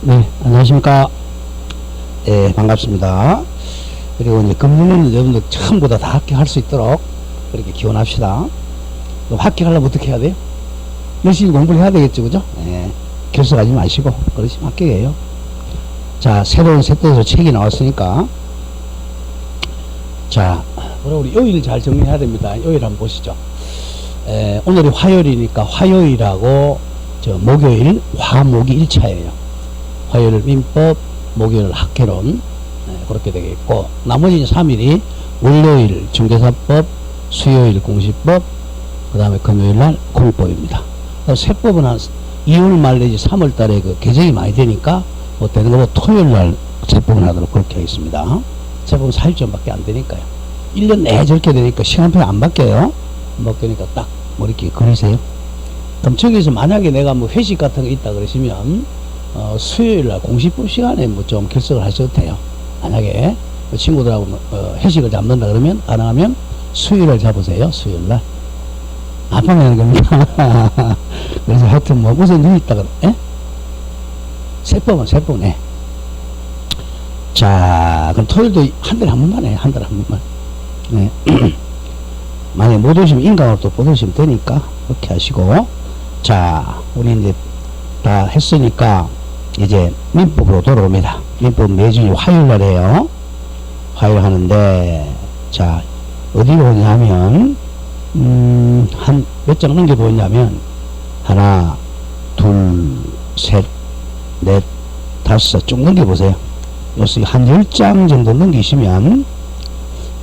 네, 안녕하십니까. 예, 반갑습니다. 그리고 이제 금융은 여러분들 처음보다 다 합격할 수 있도록 그렇게 기원합시다. 그럼 합격하려면 어떻게 해야 돼요? 열심히 공부를 해야 되겠죠, 그죠? 예, 결석하지 마시고, 그러시면 합격이에요. 자, 새로운 세트에서 책이 나왔으니까. 자, 그럼 우리 요일 잘 정리해야 됩니다. 요일 한번 보시죠. 오늘이 화요일이니까 화요일하고 목요일, 화목이 1차예요. 화요일 민법, 목요일 학개론, 그렇게 되겠고, 나머지 3일이 월요일 중개사법, 수요일 공시법, 그 다음에 금요일날 공법입니다. 세법은 한 2월 말 내지 3월 달에 그 개정이 많이 되니까, 뭐 되는 거보다 토요일날 세법을 하도록 그렇게 하겠습니다. 세법은 4일쯤밖에 안 되니까요. 1년 내에 저렇게 되니까 시간표 안 바뀌어요. 안 바뀌니까 딱 머리끼리 그리세요. 그럼 저기서 만약에 내가 뭐 회식 같은 거 있다 그러시면, 수요일날 공시법 시간에 뭐 좀 결석을 하셔도 돼요. 만약에 친구들하고 회식을 잡는다 그러면, 가능하면 수요일날 잡으세요. 수요일날. 아파하는 겁니다. 그래서 하여튼 뭐 무슨 일이 있다 그래? 세법은 세법네. 자, 그럼 토요일도 한 달에 한 번만 해. 한 달에 한 번만. 네. 만약에 못 오시면 인강으로 또 못 오시면 되니까 그렇게 하시고. 자, 우리 이제 다 했으니까 이제 민법으로 돌아옵니다. 민법 매주 화요일 날 해요. 화요일 하는데, 자, 어디로 오냐면, 한 몇 장 넘겨보냐면, 하나, 둘, 셋, 넷, 다섯 쭉 넘겨보세요. 여기서 한 10장 정도 넘기시면,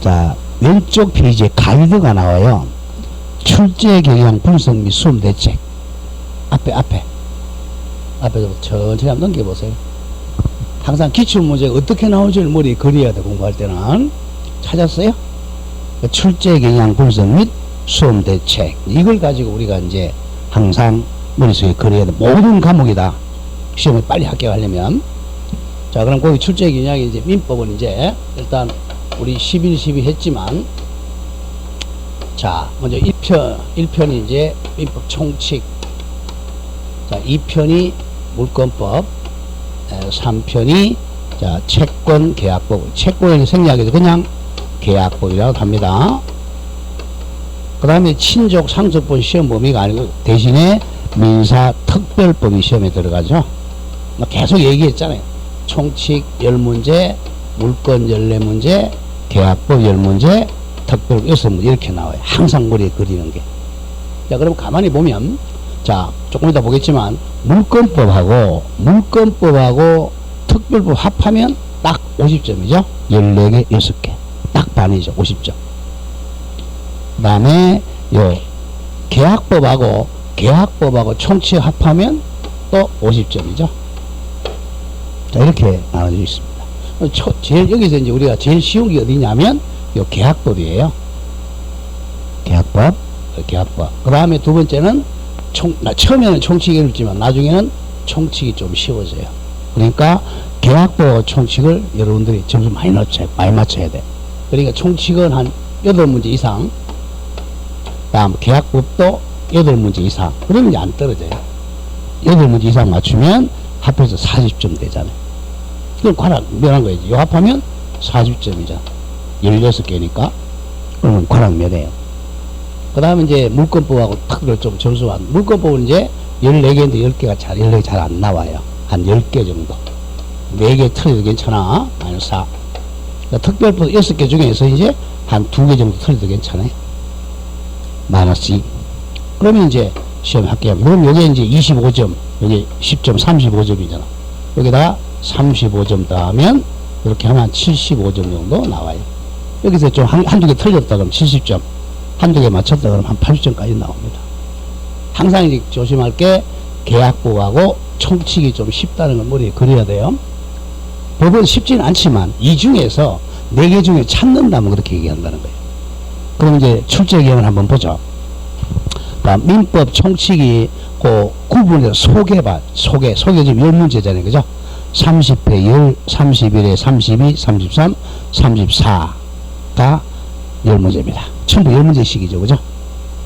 자, 왼쪽 페이지에 가이드가 나와요. 출제 경향 분석 및 수험 대책. 앞에 천천히 한번 넘겨보세요. 항상 기출문제가 어떻게 나올지를 머리에 그려야 돼. 공부할 때는. 찾았어요? 출제 경향 분석 및 수험 대책, 이걸 가지고 우리가 이제 항상 머릿속에 그려야 돼. 모든 과목이다. 시험에 빨리 합격하려면. 자, 그럼 거기 출제 경향이 이제 민법은 이제 일단 우리 11, 12 했지만, 자, 먼저 1편이 이제 민법 총칙, 자, 2편이 물권법, 3편이 자, 채권 계약법. 채권을 생략해서 그냥 계약법이라고 합니다. 그 다음에 친족 상속법 시험 범위가 아니고 대신에 민사 특별법이 시험에 들어가죠. 계속 얘기했잖아요. 총칙 10문제, 물권 14문제, 계약법 10문제, 특별법 6문제 이렇게 나와요. 항상 머리에 그리는 게. 자, 그럼 가만히 보면, 자, 조금 이따 보겠지만 물권법하고 특별법 합하면 딱 50점이죠. 14개, 6개. 딱 반이죠. 50점. 그 다음에 요 계약법하고 총칙 합하면 또 50점이죠. 자, 이렇게 나눠져 있습니다. 제일 여기서 이제 우리가 제일 쉬운 게 어디냐면 요 계약법이에요. 계약법. 그 다음에 두 번째는 처음에는 총칙이 어렵지만 나중에는 총칙이 좀 쉬워져요. 그러니까 계약법 총칙을 여러분들이 점수 많이 맞춰야 돼. 그러니까 총칙은 한 8문제 이상, 다음 계약법도 8문제 이상, 그러면 이제 안 떨어져요. 8문제 이상 맞추면 합해서 40점 되잖아요. 그럼 과락 몇한 거지? 요 합하면 40점이잖아. 16개니까. 그러면 과락 몇이에요? 그 다음에 이제 물권법하고 탁을 좀 점수한. 물권법은 이제 14개인데 10개가 14개 잘 안 나와요. 한 10개 정도. 4개 틀려도 괜찮아. 마이너스 4. 그러니까 특별법 6개 중에서 이제 한 2개 정도 틀려도 괜찮아요. 마이너스 2. 그러면 이제 시험에 합격하면. 그럼 여기 이제 25점, 여기 10점, 35점이잖아. 여기다가 35점 더하면 이렇게 하면 한 75점 정도 나와요. 여기서 좀 한두 개 틀렸다 그러면 70점. 한두 개 맞췄다 그러면 한 80점까지 나옵니다. 항상 이제 조심할 게 계약법하고 총칙이 좀 쉽다는 걸 머리에 그려야 돼요. 법은 쉽지는 않지만 이 중에서 4개 중에 찾는다면 그렇게 얘기한다는 거예요. 그럼 이제 출제 경향을 한번 보죠. 민법 총칙이 그 구분해서 소개 지금 10문제잖아요. 그죠? 30회 10, 31회 32, 33, 34가 10문제입니다. 전부 10문제씩이죠. 그죠?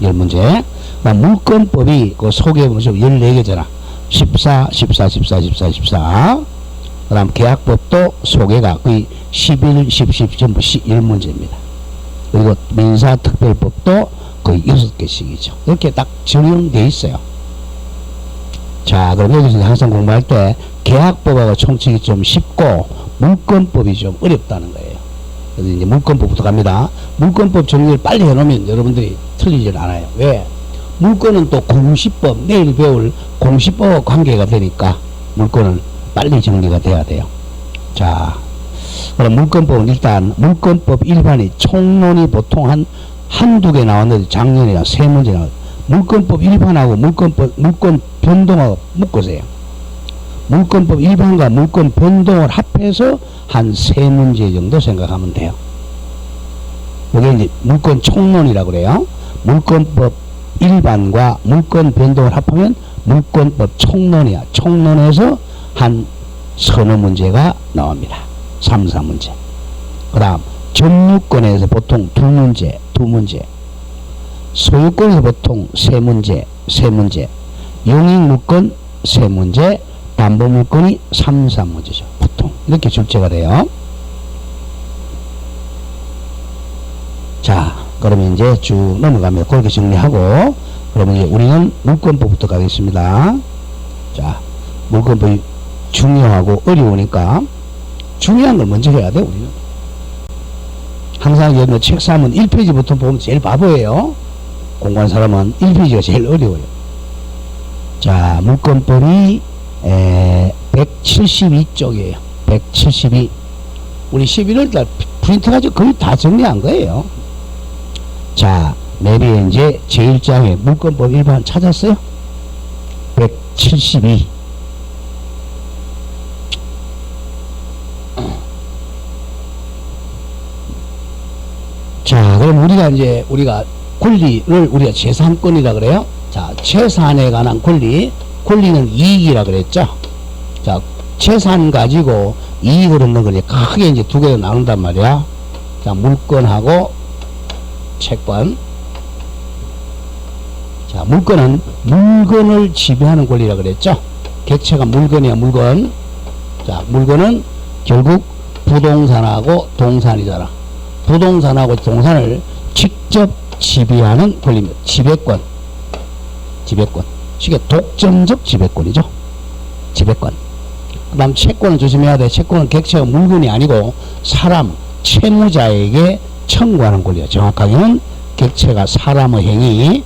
10문제. 물권법이 그 소개문서 14개잖아. 14, 14, 14, 14, 14. 그 다음 계약법도 소개가 거의 11, 10, 10 전부 1문제입니다. 그리고 민사특별법도 거의 6개씩이죠. 이렇게 딱 적용되어 있어요. 자, 그럼 여기서 항상 공부할 때 계약법하고 총칙이 좀 쉽고 물권법이 좀 어렵다는 거예요. 그래서 이제 물권법부터 갑니다. 물권법 정리를 빨리 해놓으면 여러분들이 틀리질 않아요. 왜? 물권은 또 공시법, 내일 배울 공시법과 관계가 되니까 물권은 빨리 정리가 돼야 돼요. 자, 그럼 물권법은 일단 물권법 일반이 총론이 보통 한두 개 나왔는데 작년이랑 3문제 나왔어요. 물권법 일반하고 물권 변동하고 묶으세요. 물권법 일반과 물권 변동을 합해서 한 3문제 정도 생각하면 돼요. 이게 이제 물권 총론이라고 그래요. 물권법 일반과 물권 변동을 합하면 물권법 총론이야. 총론에서 한 서너 문제가 나옵니다. 3, 4문제. 그 다음 점유권에서 보통 2문제. 소유권에서 보통 3문제. 용익물권 3문제. 담보물권이 3, 4문제죠. 보통 이렇게 출제가 돼요. 자, 그러면 이제 쭉 넘어가면 그렇게 정리하고, 그러면 이제 우리는 물권법부터 가겠습니다. 자, 물권법이 중요하고 어려우니까 중요한 걸 먼저 해야 돼. 우리는 항상 여기 책 사면 1페이지부터 보면 제일 바보예요. 공부한 사람은 1페이지가 제일 어려워요. 자, 물권법이 172쪽이에요. 172. 우리 11월달 프린트가지고 거의 다 정리한 거예요. 자, 내비에 이제 제1장에 물권법 일반 찾았어요? 172. 자, 그럼 우리가 권리를 우리가 재산권이라 그래요. 자, 재산에 관한 권리는 이익이라 그랬죠. 자, 재산 가지고 이익을 얻는 걸 크게 이제 두 개로 나눈단 말이야. 자, 물권하고 채권. 자, 물권은 물건을 지배하는 권리라 그랬죠. 객체가 물건이야, 물건. 자, 물건은 결국 부동산하고 동산이잖아. 부동산하고 동산을 직접 지배하는 권리입니다. 지배권. 이게 독점적 지배권이죠. 지배권. 그 다음 채권은 조심해야 돼. 채권은 객체가 물건이 아니고 사람, 채무자에게 청구하는 권리야. 정확하게는 객체가 사람의 행위,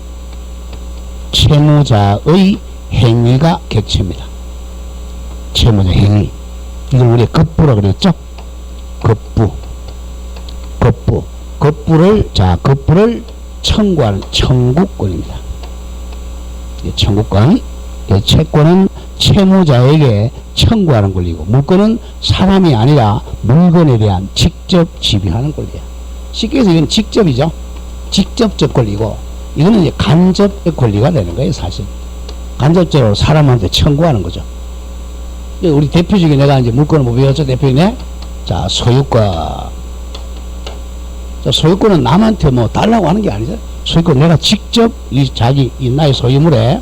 채무자의 행위가 객체입니다. 채무자 행위. 이걸 우리가 급부라 그랬죠? 급부를 청구하는 청구권입니다. 청구권. 채권은 채무자에게 청구하는 권리고, 물권은 사람이 아니라 물건에 대한 직접 지배하는 권리야. 쉽게 해서 이건 직접이죠. 직접적 권리고, 이거는 이제 간접적 권리가 되는 거예요, 사실. 간접적으로 사람한테 청구하는 거죠. 우리 대표적인 내가 이제 물건을 뭐 배웠죠, 대표이네? 자, 소유권. 자, 소유권은 남한테 뭐 달라고 하는 게 아니죠. 소유권 내가 직접 이 나의 소유물에,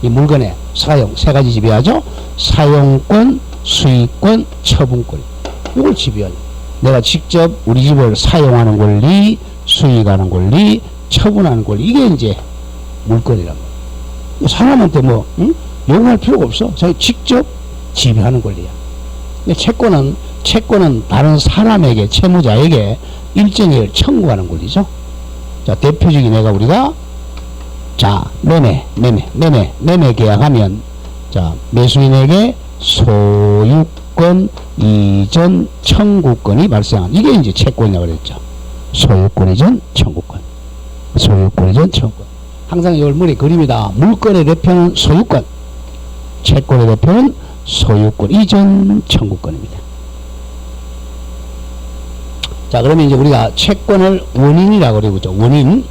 이 물건에 사용, 세 가지 지배하죠. 사용권, 수익권, 처분권. 이걸 지배하죠. 내가 직접 우리 집을 사용하는 권리, 수익하는 권리, 처분하는 권리. 이게 이제 물권이란 말이야. 사람한테 뭐, 요구할 필요가 없어. 자기 직접 지배하는 권리야. 채권은 다른 사람에게, 채무자에게 일정을 청구하는 권리죠. 자, 대표적인 우리가 자, 매매 계약하면, 자, 매수인에게 소유권 이전 청구권이 발생한, 이게 이제 채권이라고 그랬죠. 소유권 이전 청구권. 항상 이걸 머리에 그립니다. 물권의 대표는 소유권, 채권의 대표는 소유권 이전 청구권입니다. 자, 그러면 이제 우리가 채권을 원인이라고 그러죠. 원인.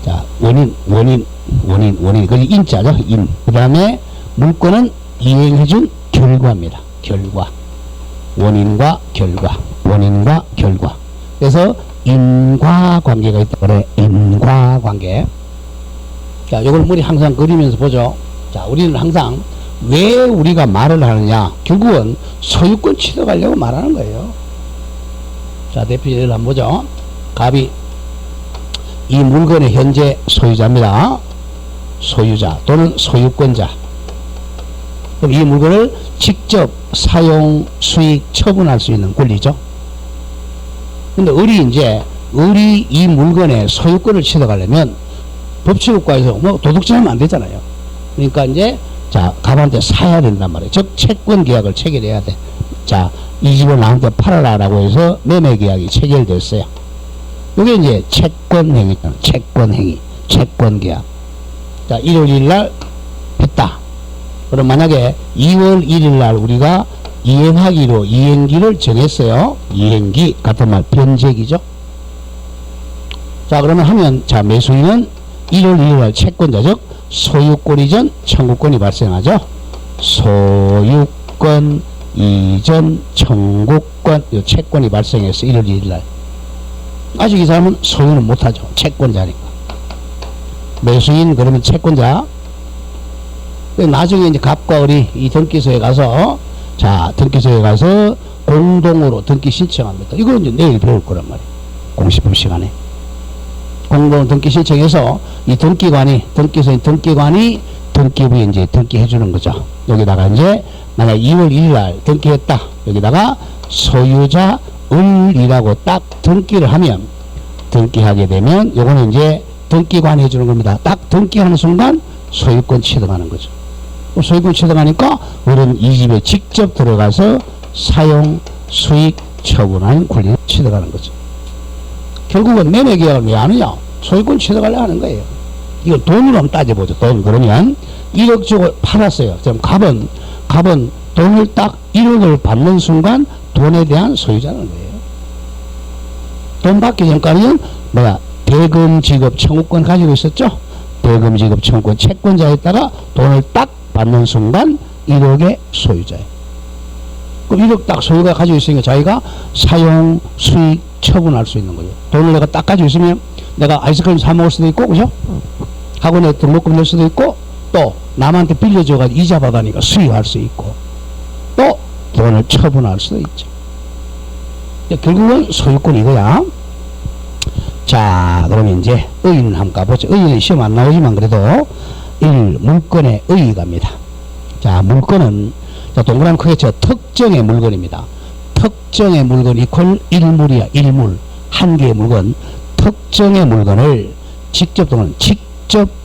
자, 원인. 그 인자죠. 인. 그 다음에 물권은 이행해준 결과입니다. 결과. 원인과 결과. 그래서 인과관계가 있다. 그래. 인과관계. 자, 요걸 머리 항상 그리면서 보죠. 자, 우리는 항상 왜 우리가 말을 하느냐? 결국은 소유권 취득하려고 말하는 거예요. 자, 대표 예를 한번 보죠. 갑이 이 물건의 현재 소유자입니다. 소유자 또는 소유권자. 그럼 이 물건을 직접 사용, 수익, 처분할 수 있는 권리죠. 근데 을이 이 물건의 소유권을 취득하려면 법치국가에서 뭐 도둑질하면 안 되잖아요. 그러니까 이제 자, 갑한테 사야 된단 말이에요. 즉 채권 계약을 체결해야 돼. 자, 이 집을 나한테 팔아라라고 해서 매매 계약이 체결됐어요. 이게 이제 채권 행위잖아. 채권 행위, 채권 계약. 자, 1월 1일 날 했다. 그럼 만약에 2월 1일 날 우리가 이행하기로 이행기를 정했어요. 이행기 같은 말 변제기죠. 자, 그러면 하면 자, 매수인은 1월 1일 날 채권자 즉 소유권 이전 청구권이 발생하죠. 소유권 이전 청구권 이 채권이 발생해서 1월 1일 날 아직 이 사람은 소유는 못하죠. 채권자니까. 매수인 그러면 채권자. 나중에 이제 갑과 을이 이 등기소에 가서 자, 등기소에 가서 공동으로 등기 신청합니다. 이걸 이제 내일 배울 거란 말이에요. 공시법 시간에. 공동 등기 신청해서 이 등기소인 등기관이 등기부에 이제 등기해 주는 거죠. 여기다가 이제 만약 2월 1일 날 등기했다. 여기다가 소유자 을이라고 딱 등기를 하면 등기하게 되면 요거는 이제 등기관이 해주는 겁니다. 딱 등기하는 순간 소유권 취득하는 거죠. 소유권 취득하니까 우리는 이 집에 직접 들어가서 사용, 수익, 처분하는 권리를 취득하는 거죠. 결국은 매매 계약을 왜 하느냐? 소유권 취득하려고 하는 거예요. 이거 돈으로 한번 따져보죠. 돈. 그러면 1억 주고 팔았어요. 그럼 갑은 돈을 딱 1억을 받는 순간 돈에 대한 소유자는 거예요. 돈 받기 전까지는 대금 지급 청구권 가지고 있었죠. 대금 지급 청구권 채권자에다가 돈을 딱 받는 순간 1억의 소유자예요. 그럼 1억 딱 소유가 가지고 있으니까 자기가 사용, 수익, 처분할 수 있는 거죠. 돈을 내가 딱 가지고 있으면 내가 아이스크림 사 먹을 수도 있고, 그죠? 학원에 등록금 낼 수도 있고, 또 남한테 빌려줘가지고 이자 받으니까 수익할 수 있고, 또 돈을 처분할 수도 있죠. 결국은 소유권 이거야. 자, 그러면 이제 의의는 한번 가보죠. 의의는 시험 안 나오지만 그래도 물건의 의의가입니다. 자, 물건은 자, 동그라미 크게 쳐 특정의 물건입니다. 특정의 물건 이퀄 일물이야. 일물. 한 개의 물건. 특정의 물건을 직접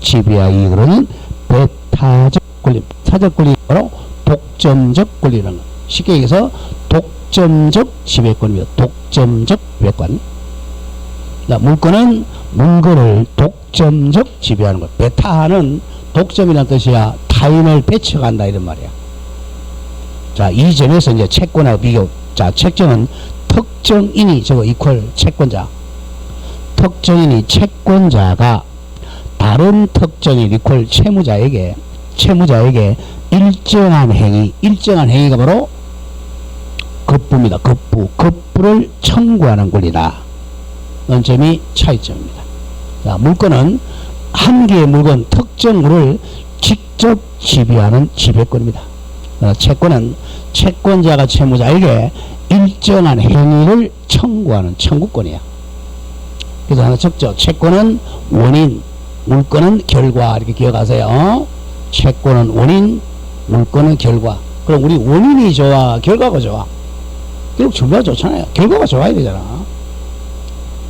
지배하기 그러는 배타적 권리. 타적 권리 바로 독점적 권리라는 거. 쉽게 얘기해서 독점적 지배권입니다. 독점적 지배권. 자, 물건은 물건을 독점적 지배하는 것. 배타하는 독점이라는 뜻이야. 타인을 배척한다 이런 말이야. 자, 이 점에서 이제 채권하고 비교. 자, 채권은 특정인이 저거 이퀄 채권자. 특정인이 채권자가 다른 특정인 이퀄 채무자에게 일정한 행위가 바로 급부입니다. 급부를 청구하는 권리다. 는 점이 차이점입니다. 자, 물건은 한 개의 물건 특정물을 직접 지배하는 지배권입니다. 채권은 채권자가 채무자에게 일정한 행위를 청구하는 청구권이야. 그래서 하나 적죠. 채권은 원인, 물건은 결과. 이렇게 기억하세요. 채권은 원인, 물건은 결과. 그럼 우리 원인이 좋아, 결과가 좋아? 결국 둘 다 좋잖아요. 결과가 좋아야 되잖아.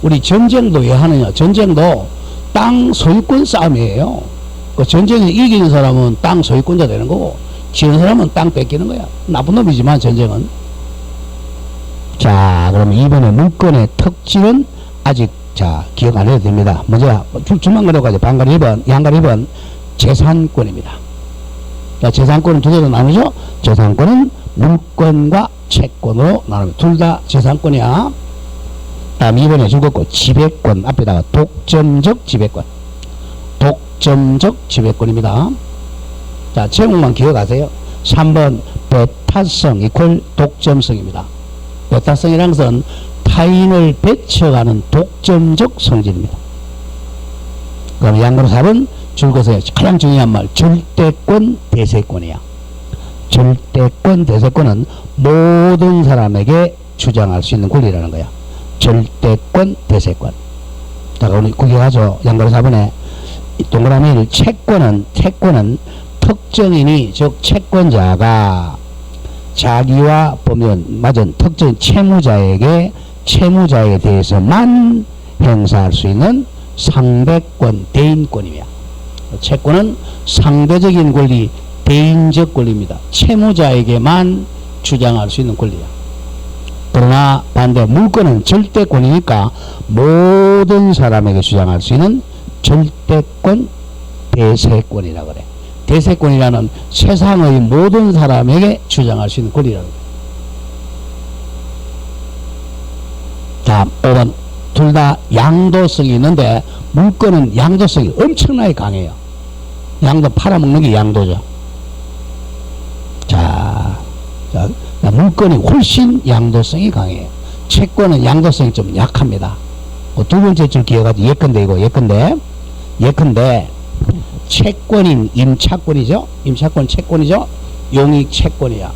우리 전쟁도 왜 하느냐? 전쟁도 땅 소유권 싸움이에요. 그 전쟁에 이기는 사람은 땅 소유권자 되는 거고, 지는 사람은 땅 뺏기는 거야. 나쁜 놈이지만 전쟁은. 자, 그럼 이번에 물건의 특징은 아직 자 기억 안 해도 됩니다. 먼저 줄만 그려가지고 반가리 1번, 양가리 1번 재산권입니다. 자, 재산권은 두 개로 나누죠. 재산권은 물권과 채권으로 나눕니다. 둘 다 재산권이야. 다음 2번에 죽었고 지배권 앞에다가 독점적 지배권. 독점적 지배권입니다. 자, 제목만 기억하세요. 3번 배타성 이퀄 독점성입니다. 배타성이라는 것은 타인을 배척하는 독점적 성질입니다. 그럼 양으로 4번 줄거서요. 가장 중요한 말, 절대권 대세권이야. 절대권 대세권은 모든 사람에게 주장할 수 있는 권리라는 거야. 절대권 대세권. 자, 우리 구경하죠. 양가로 4번에 동그라미 1, 채권은 특정인이, 즉 채권자가 자기와 법률 맞은 특정 채무자에 대해서만 행사할 수 있는 상대권, 대인권이며, 채권은 상대적인 권리, 대인적 권리입니다. 채무자에게만 주장할 수 있는 권리야. 그러나 반대 물권은 절대권이니까 모든 사람에게 주장할 수 있는 절대권, 대세권이라 그래. 대세권이라는 세상의 모든 사람에게 주장할 수 있는 권리라는 거예요. 자, 5번. 둘 다 양도성이 있는데 물권은 양도성이 엄청나게 강해요. 양도 팔아먹는 게 양도죠. 자, 물권이 훨씬 양도성이 강해요. 채권은 양도성이 좀 약합니다. 두 번째 줄 기억하죠. 예컨대 이거 예컨대 채권인 임차권이죠. 임차권 채권이죠. 용익 채권이야.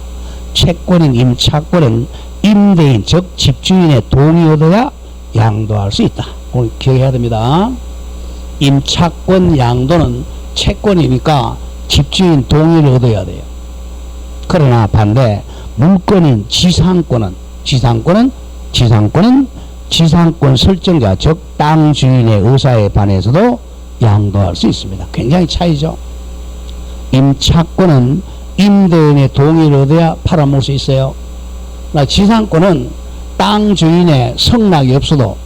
채권인 임차권은 임대인 즉 집주인의 동의 얻어야 양도할 수 있다. 오늘 기억해야 됩니다. 임차권 양도는 채권이니까 집주인 동의를 얻어야 돼요. 그러나 반대 물권인 지상권은 지상권 설정자 즉 땅 주인의 의사에 반해서도 양도할 수 있습니다. 굉장히 차이죠. 임차권은 임대인의 동의를 얻어야 팔아먹을 수 있어요. 지상권은 땅 주인의 성락이 없어도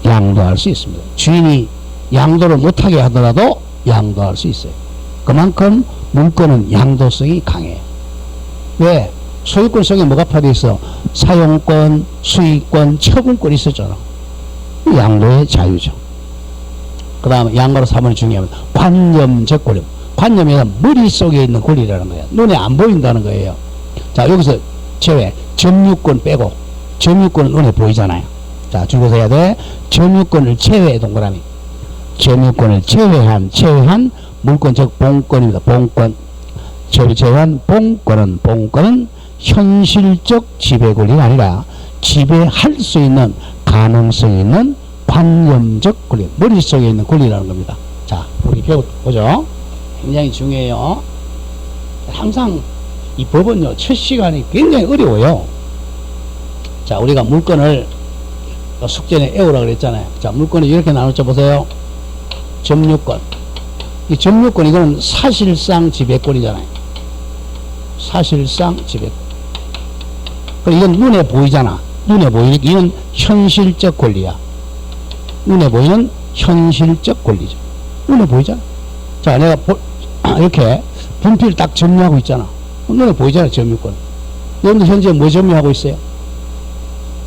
양도할 수 있습니다. 주인이 양도를 못하게 하더라도 양도할 수 있어요. 그만큼 물권은 양도성이 강해요. 왜? 소유권 속에 뭐가 포함되어 있어? 사용권, 수익권, 처분권이 있었잖아. 양도의 자유죠. 그 다음에 양가로 3번이 중요합니다. 관념적 권리. 관념이란 머릿속에 있는 권리라는 거예요. 눈에 안 보인다는 거예요. 자, 여기서 제외. 점유권 빼고. 점유권은 눈에 보이잖아요. 자, 줄여서 해야 돼. 점유권을 제외, 동그라미. 점유권을 제외한 물권, 즉 본권입니다. 본권. 제외한 본권은 현실적 지배 권리가 아니라 지배할 수 있는 가능성이 있는 관념적 권리, 머릿속에 있는 권리라는 겁니다. 자, 우리 배워보죠. 굉장히 중요해요. 항상 이 법은요, 첫 시간이 굉장히 어려워요. 자, 우리가 물건을 숙제에 외우라 그랬잖아요. 자, 물건을 이렇게 나눠줘 보세요. 점유권. 이 점유권, 이거는 사실상 지배권이잖아요. 사실상 지배권. 이건 눈에 보이잖아. 눈에 보이니까 이건 현실적 권리야. 눈에 보이는 현실적 권리죠. 눈에 보이잖아. 자, 내가 이렇게 분필 딱 점유하고 있잖아. 눈에 보이잖아, 점유권. 여러분들 현재 뭐 점유하고 있어요?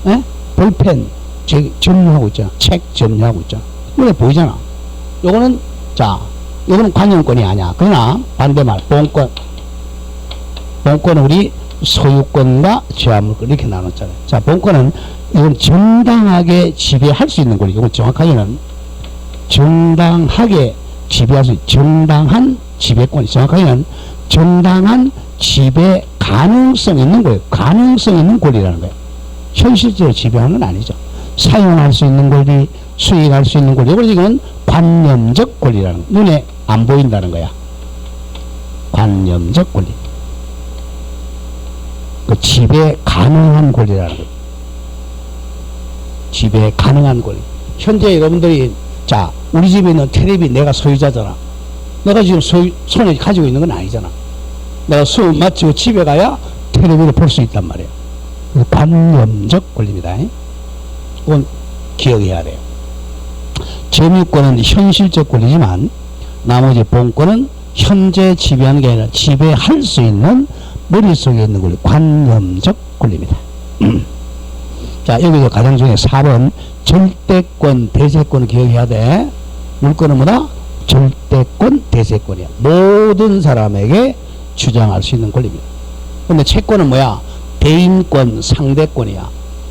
에? 볼펜 점유하고 있잖아. 책 점유하고 있잖아. 눈에 보이잖아. 요거는, 자, 요거는 관념권이 아니야. 그러나 반대말, 본권. 본권은 우리 소유권과 제한물권 이렇게 나눴잖아요. 자, 본권은 이건 정당하게 지배할 수 있는 권리. 이건 정확하게는 정당하게 지배할 수 있는 정당한 지배권이, 정확하게는 정당한 지배 가능성 있는 거예요. 가능성 있는 권리라는 거예요. 현실적으로 지배하는 건 아니죠. 사용할 수 있는 권리, 수익할 수 있는 권리. 그래서 이건 관념적 권리라는 거예요. 눈에 안 보인다는 거야. 관념적 권리. 그 지배 가능한 권리라는 거예요. 지배 가능한 권리. 현재 여러분들이, 자, 우리 집에 있는 텔레비 내가 소유자잖아. 내가 지금 손에 가지고 있는 건 아니잖아. 내가 수업 마치고 집에 가야 텔레비를 볼 수 있단 말이에요. 관념적 권리입니다. 그건 기억해야 돼요. 점유권은 현실적 권리지만 나머지 본권은 현재 지배하는 게 아니라 지배할 수 있는 머릿속에 있는 권리, 관념적 권리입니다. 자, 여기서 가장 중요한 4번 절대권, 대세권을 기억해야 돼. 물권은 뭐다? 절대권, 대세권이야. 모든 사람에게 주장할 수 있는 권리입니다. 근데 채권은 뭐야? 대인권, 상대권이야.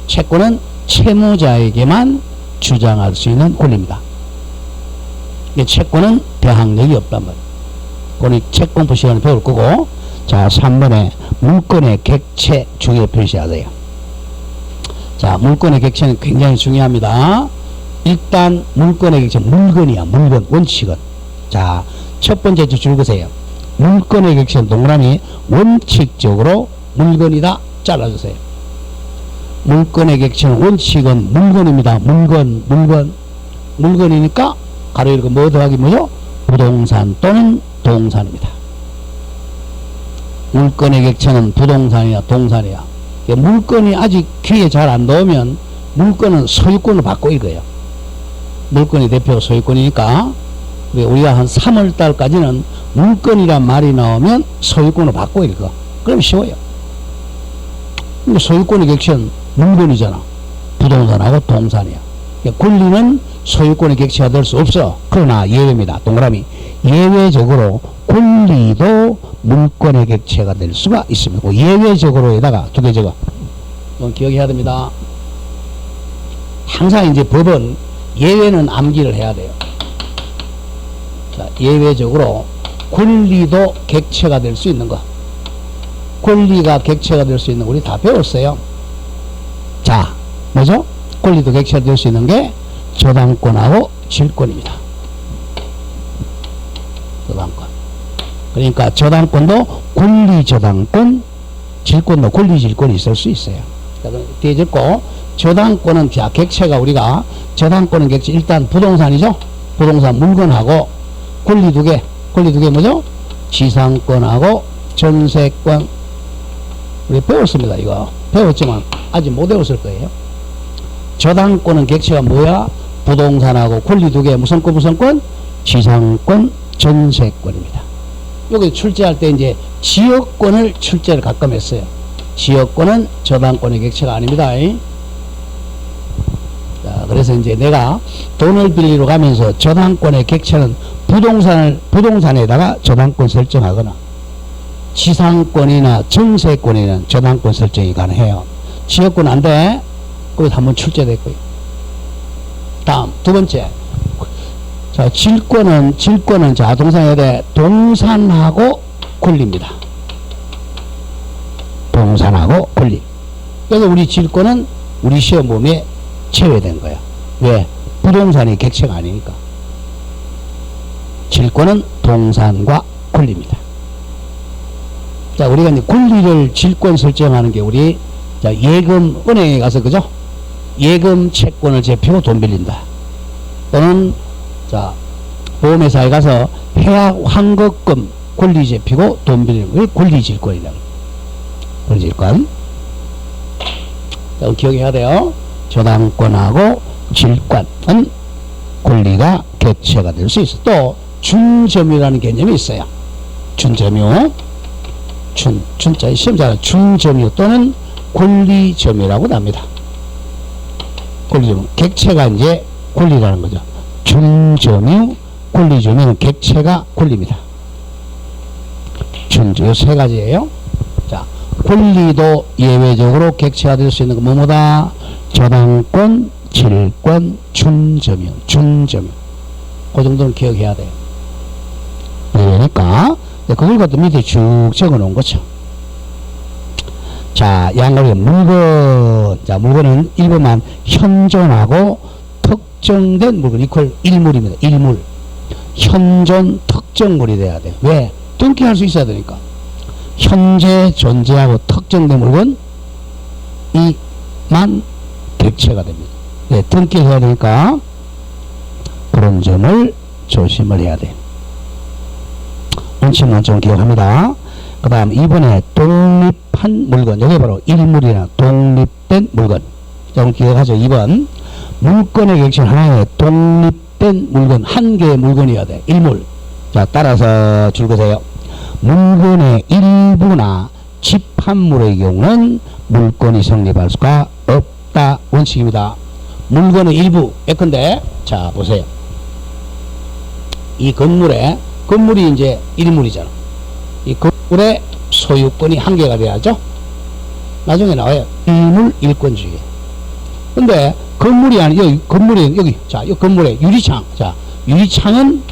채권은 채무자에게만 주장할 수 있는 권리입니다. 채권은 대항력이 없단 말이에요. 오늘 채권부 시간에 배울 거고, 자, 3번에 물건의 객체 주의에 표시하세요. 자, 물건의 객체는 굉장히 중요합니다. 일단 물건의 객체, 물건이야. 물건, 원칙은. 자, 첫 번째 줄 보세요. 물건의 객체는 동그라미 원칙적으로 물건이다. 잘라주세요. 물건의 객체는 원칙은 물건입니다. 물건이니까 가로 열고 뭐 더하기 뭐죠? 부동산 또는 동산입니다. 물건의 객체는 부동산이야, 동산이야. 물건이 아직 귀에 잘 안 넣으면 물건은 소유권을 받고 읽어요. 물건이 대표 소유권이니까 우리가 한 3월달까지는 물건이란 말이 나오면 소유권을 받고 읽어. 그럼 쉬워요. 근데 소유권의 객체는 물건이잖아. 부동산하고 동산이야. 권리는 소유권의 객체가 될 수 없어. 그러나 예외입니다. 동그라미. 예외적으로 권리도 물건의 객체가 될 수가 있습니다. 예외적으로에다가 두 개 적어. 이건 기억해야 됩니다. 항상 이제 법은 예외는 암기를 해야 돼요. 자, 예외적으로 권리도 객체가 될 수 있는 거. 권리가 객체가 될 수 있는 거 우리 다 배웠어요. 자, 뭐죠? 권리도 객체가 될 수 있는 게 저당권하고 질권입니다. 저당권. 그러니까 저당권도 권리 저당권, 질권도 권리 질권이 있을 수 있어요. 뒤에 적고, 저당권은 자, 객체가 우리가 저당권은 객체 일단 부동산이죠. 부동산 물건하고 권리 두 개 뭐죠? 지상권하고 전세권. 우리 배웠습니다. 이거 배웠지만 아직 못 배웠을 거예요. 저당권은 객체가 뭐야? 부동산하고 권리 두 개 무슨 권? 지상권, 전세권입니다. 여기 출제할 때 이제 지역권을 출제를 가끔 했어요. 지역권은 저당권의 객체가 아닙니다. 자, 그래서 이제 내가 돈을 빌리러 가면서 저당권의 객체는 부동산에다가 저당권 설정하거나 지상권이나 전세권에는 저당권 설정이 가능해요. 지역권 안 돼. 거기 한번 출제됐고요. 다음 두 번째. 자, 질권은 자, 동산에 동산하고 권리입니다. 동산하고 권리. 그래서 우리 질권은 우리 시험 범위에 제외된 거야. 왜? 부동산이 객체가 아니니까. 질권은 동산과 권리입니다. 자, 우리가 이제 권리를 질권 설정하는 게 우리 자, 예금 은행에 가서 그죠? 예금 채권을 제피고 돈 빌린다. 또는 자, 보험회사에 가서 해약 환급금 권리 제피고 돈 빌리는 걸 권리질권이라고. 권리질권. 자, 기억해야 돼요. 저당권하고 질권은 권리가 객체가 될 수 있어. 또 준점유라는 개념이 있어요. 준점유. 준자 시험자는 준점유 또는 권리점유라고 합니다. 권리점유. 객체가 이제 권리라는 거죠. 준점유, 권리점유는 객체가 권리입니다. 준점유 세 가지예요. 자, 권리도 예외적으로 객체가 될 수 있는 거 뭐뭐다? 저당권, 질권, 준점유. 그 정도는 기억해야 돼요. 그러니까 그걸 갖다 밑에 쭉 적어 놓은 거죠. 자, 양거리 물건. 자, 물건은 1번만 현존하고 특정된 물건 이퀄 일물입니다. 일물. 현존 특정물이 돼야 돼요. 왜? 등기할 수 있어야 되니까. 현재 존재하고 특정된 물건 이만 객체가 됩니다. 네, 등기해야 되니까 그런 점을 조심을 해야 돼요. 원칙만 좀 기억합니다. 그 다음 2번에 독립한 물건. 여기 바로 일물이나 독립된 물건. 좀 기억하죠. 2번. 물건의 객체는 하나의 독립된 물건, 한 개의 물건이어야 돼. 일물. 자, 따라서 줄거세요. 물건의 일부나 집합물의 경우는 물건이 성립할 수가 없다. 원칙입니다. 물건의 일부. 예컨대, 자, 보세요. 이 건물이 이제 일물이잖아. 이 건물의 소유권이 한 개가 돼야죠. 나중에 나와요. 일물 일권주의. 근데 건물이 아니, 여기, 건물이, 여기, 자, 이 건물에 유리창. 자, 유리창은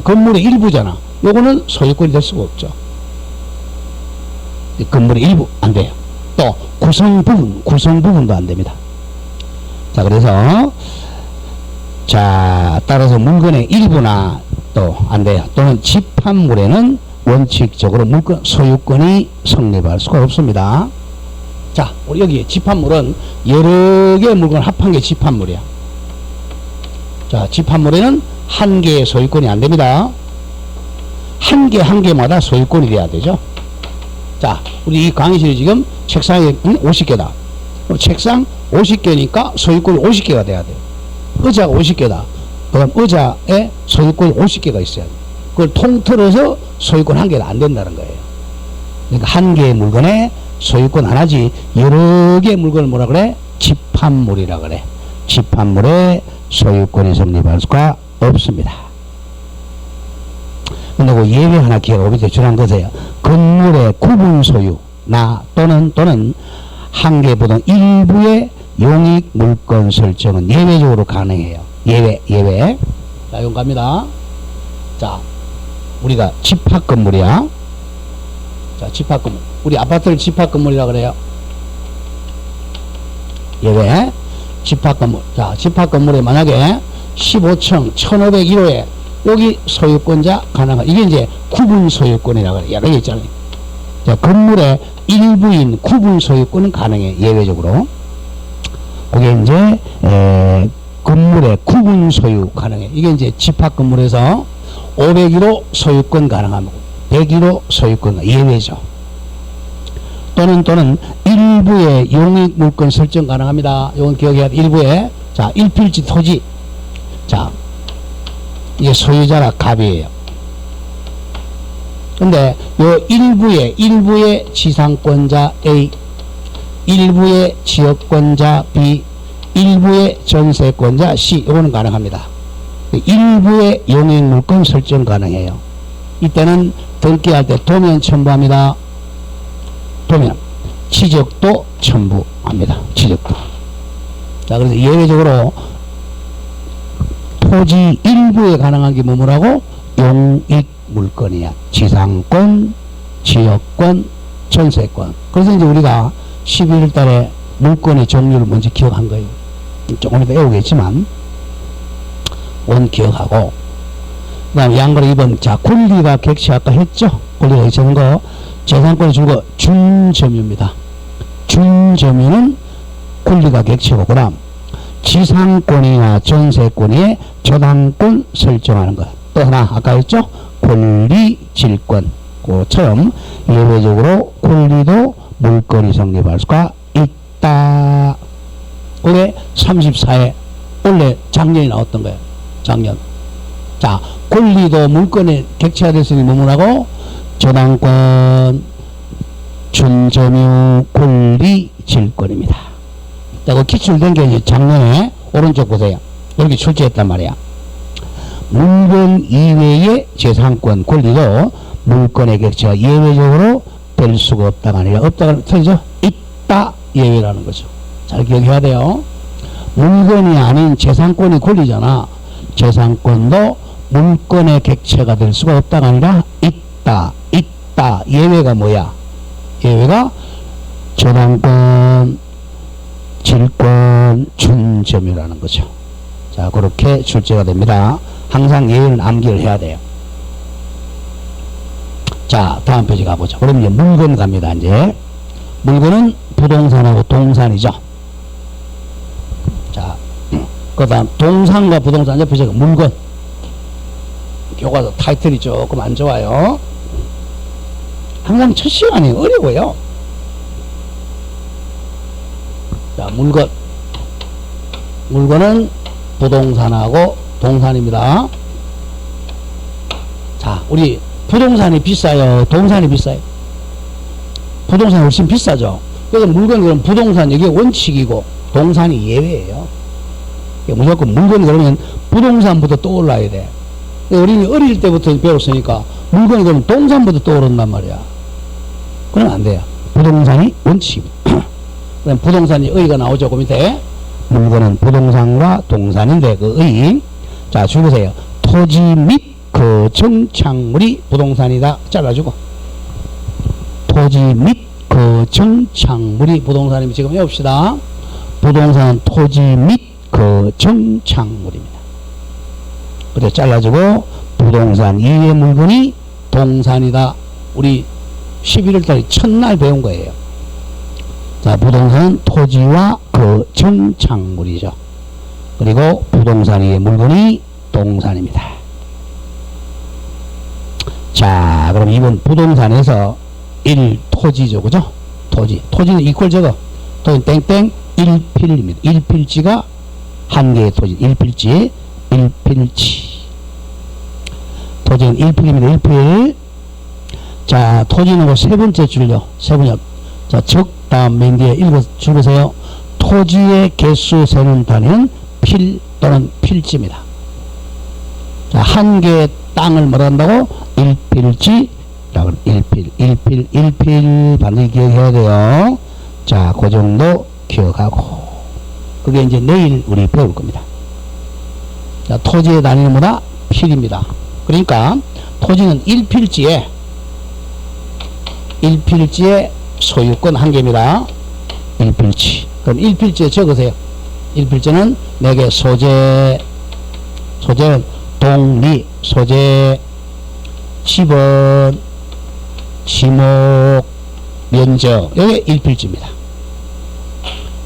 건물의 일부잖아. 요거는 소유권이 될 수가 없죠. 건물의 일부 안 돼요. 또 구성 부분도 안 됩니다. 자, 그래서 자, 따라서 물건의 일부나 또 안 돼요. 또는 집합물에는 원칙적으로 물건 소유권이 성립할 수가 없습니다. 자, 우리 여기 집합물은 여러 개의 물건을 합한 게 집합물이야. 자, 집합물에는 한 개의 소유권이 안 됩니다. 한 개마다 소유권이 돼야 되죠. 자, 우리 이 강의실이 지금 책상이 50개다. 책상 50개니까 소유권이 50개가 돼야 돼요. 의자가 50개다. 그럼 의자에 소유권이 50개가 있어야 돼요. 그걸 통틀어서 소유권 한 개는 안 된다는 거예요. 그러니까 한 개의 물건에 소유권 하나지 여러 개의 물건을 뭐라 그래? 집합물이라 그래. 집합물에 소유권이 성립할 수가 없습니다. 근데 그 예외 하나 기억하고 밑에 줄한 거세요. 건물의 구분 소유 나 또는 한 개보다 일부의 용익 물건 설정은 예외적으로 가능해요. 예외. 자, 이건 갑니다. 자, 우리가 집합 건물이야. 자, 집합 건물. 우리 아파트를 집합 건물이라 그래요. 예외. 집합 건물. 자, 집합 건물에 만약에 15층 1501호에 여기 소유권자 가능한, 이게 이제 구분 소유권이라 그래요. 여러 개 있잖아요. 자, 건물의 일부인 구분 소유권은 가능해. 예외적으로. 그게 이제 건물의 구분 소유 가능해. 이게 이제 집합 건물에서 501호 소유권 가능하고 101호 소유권 예외죠. 또는 일부의 용익 물건 설정 가능합니다. 이건 기억해야 돼. 일부의 자, 일필지 토지. 자, 이게 소유자라 갑이에요. 근데 요 일부의 지상권자 A, 일부의 지역권자 B, 일부의 전세권자 C, 이거는 가능합니다. 일부의 용익물건 설정 가능해요. 이때는 등기할 때 도면 첨부합니다. 도면 지적도 첨부합니다. 지적도. 자, 그래서 예외적으로 토지 일부에 가능한 게 뭐라고? 용익물건이야. 지상권, 지역권, 전세권. 그래서 이제 우리가 11월 달에 물건의 종류를 먼저 기억한 거예요. 조금 이따 외우겠지만 원 기억하고, 그 다음에 양거래 2번 자, 권리가 객체 아까 했죠? 권리가 객체는 거 재산권이 주고 준점유입니다. 준점유는 권리가 객체고, 그 다음 지상권이나 전세권의 저당권 설정하는 것. 또 하나 아까 했죠? 권리질권. 그처럼 예외적으로 권리도 물건이 성립할 수가 있다. 올해 34회 원래 작년이 나왔던 거예요. 작년. 자, 권리도 물건에 객체가 됐으니 뭐라고? 저당권, 준점유, 권리질권입니다. 자, 그 기출된 게 이제 작년에 오른쪽 보세요. 여기 출제했단 말이야. 물건 이외의 재산권, 권리도 물건의 객체가 예외적으로 될 수가 없다가 아니라 없다가 틀리죠? 있다 예외라는 거죠. 잘 기억해야 돼요. 물건이 아닌 재산권이 권리잖아. 재산권도 물건의 객체가 될 수가 없다가 아니라 있다 예외가 뭐야? 예외가 저당권, 질권, 준점유라는 거죠. 자, 그렇게 출제가 됩니다. 항상 예외는 암기를 해야 돼요. 자, 다음 페이지 가보죠. 그럼 이제 물건 갑니다. 이제 물건은 부동산하고 동산이죠. 자, 그 다음 동산과 부동산 옆에 물건. 교과서 타이틀이 조금 안 좋아요. 항상 첫 시간이 어려워요. 자, 물건은 부동산하고 동산입니다. 자, 우리 부동산이 비싸요? 동산이 비싸요? 부동산이 훨씬 비싸죠. 그래서 물건이 그럼 부동산 이게 원칙이고 동산이 예외예요. 무조건 물건이 그러면 부동산부터 떠올라야 돼. 우리는 어릴 때부터 배웠으니까 물건이 그러면 동산부터 떠오른단 말이야. 그러면 안 돼요. 부동산이 원칙입니다. 그럼 부동산이 의가 나오죠. 그 밑에 물건은 부동산과 동산인데 그 의. 자, 줄보세요. 토지 및 그 정착물이 부동산이다. 잘라주고. 토지 및 그 정착물이 부동산이면 지금 해봅시다. 부동산은 토지 및 그 정착물입니다. 그래 잘라주고 부동산 이외의 물건이 동산이다. 우리 11월달에 첫날 배운 거예요. 자, 부동산은 토지와 그 정착물이죠. 그리고 부동산 이외의 물건이 동산입니다. 자, 그럼 이번 부동산에서 1 토지죠, 그죠? 토지는 이퀄 적어. 토지는 땡땡 1필입니다. 1필지가 한 개의 토지, 1필지에 1필지. 토지는 1필입니다. 1필. 자, 토지는 그 세 번째 줄요. 세 번째. 자, 다음 맨 뒤에 줄보세요. 토지의 개수 세는 단위는 필 또는 필지입니다. 자, 한 개의 땅을 말한다고 1필지, 1필 반드시 기억해야 돼요. 자, 그 정도 기억하고. 그게 이제 내일 우리 배울 겁니다. 자, 토지의 단위는 뭐다? 필입니다. 그러니까 토지는 1필지에 소유권 한 개입니다. 1필지. 그럼 1필지에 적으세요. 1필지는 내게 소재는 독립, 소재, 지번, 지목, 면적. 여기 1필지입니다.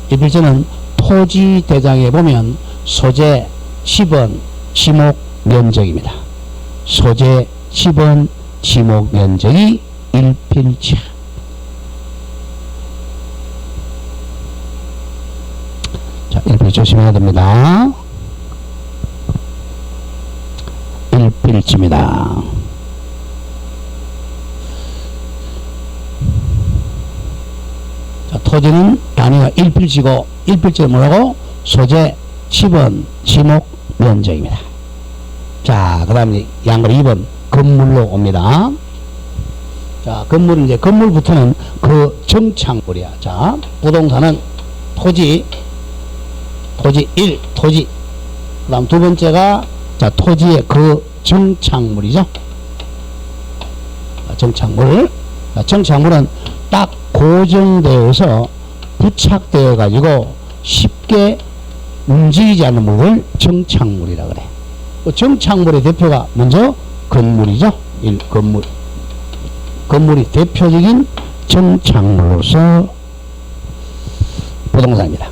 1필지는 토지 대장에 보면 소재, 지번, 지목, 면적입니다. 소재, 지번, 지목, 면적이 1필지. 자, 1필 조심해야 됩니다. 1필지입니다. 자, 토지는 단위가 1필지고 1필지는 뭐라고? 소재, 지번, 지목, 면적입니다. 자, 그 다음에 양글 2번 건물로 옵니다. 자, 건물은 이제 건물부터는 그 정착물이야. 자, 부동산은 토지 1, 토지. 그 다음 두 번째가 자, 토지의 그 정착물이죠. 정착물. 자, 정착물은 딱 고정되어서 부착되어 가지고 쉽게 움직이지 않는 물을 정착물이라 그래. 그 정착물의 대표가 먼저 건물이죠. 건물이 대표적인 정착물로서 부동산입니다.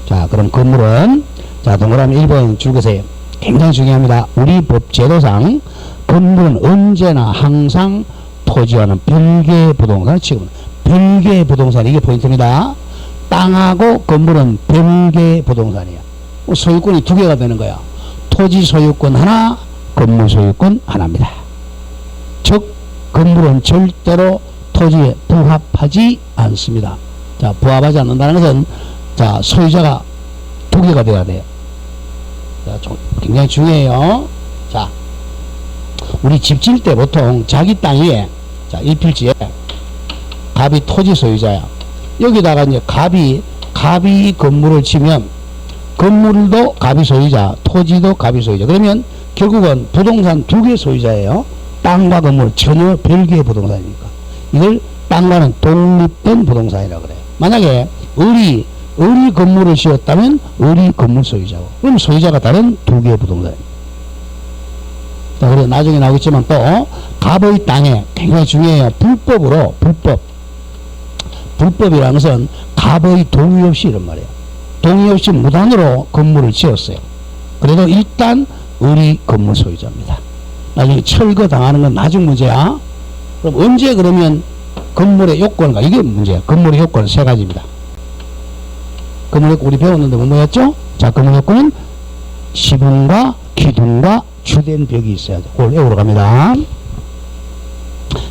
자, 그럼 건물은 자, 동그라미 1번 줄거세요. 굉장히 중요합니다. 우리 법 제도상 건물은 언제나 항상 토지와는 별개의 부동산, 지금 별개의 부동산, 이게 포인트입니다. 땅하고 건물은 별개의 부동산이야. 소유권이 두 개가 되는 거야. 토지 소유권 하나, 건물 소유권 하나입니다. 즉 건물은 절대로 토지에 부합하지 않습니다. 자, 부합하지 않는다는 것은 자, 소유자가 두 개가 돼야 돼요. 자, 굉장히 중요해요. 자, 우리 집 질 때 보통 자기 땅 위에 자, 1필지에 갑이 토지 소유자야. 여기다가 이제 갑이 건물을 치면 건물도 갑이 소유자, 토지도 갑이 소유자. 그러면 결국은 부동산 두 개 소유자예요. 땅과 건물 전혀 별개의 부동산이니까. 이걸 땅과는 독립된 부동산이라고 그래요. 만약에 을이 건물을 지었다면 을이 건물 소유자고, 그럼 소유자가 다른 두 개의 부동산입니다. 자, 그리고 나중에 나오겠지만 또 갑의 땅에 굉장히 중요해요. 불법이라는 것은 갑의 동의 없이 이런 말이에요. 동의 없이 무단으로 건물을 지었어요. 그래도 일단 을이 건물 소유자입니다. 나중에 철거 당하는 건 나중 문제야. 그럼 언제 그러면 건물의 요건가? 이게 문제야. 건물의 요건은 세 가지입니다. 건물의 요건 우리 배웠는데 뭐였죠? 자, 건물 요건은 지붕과 기둥과 주된 벽이 있어야 돼. 그걸 외우러 갑니다.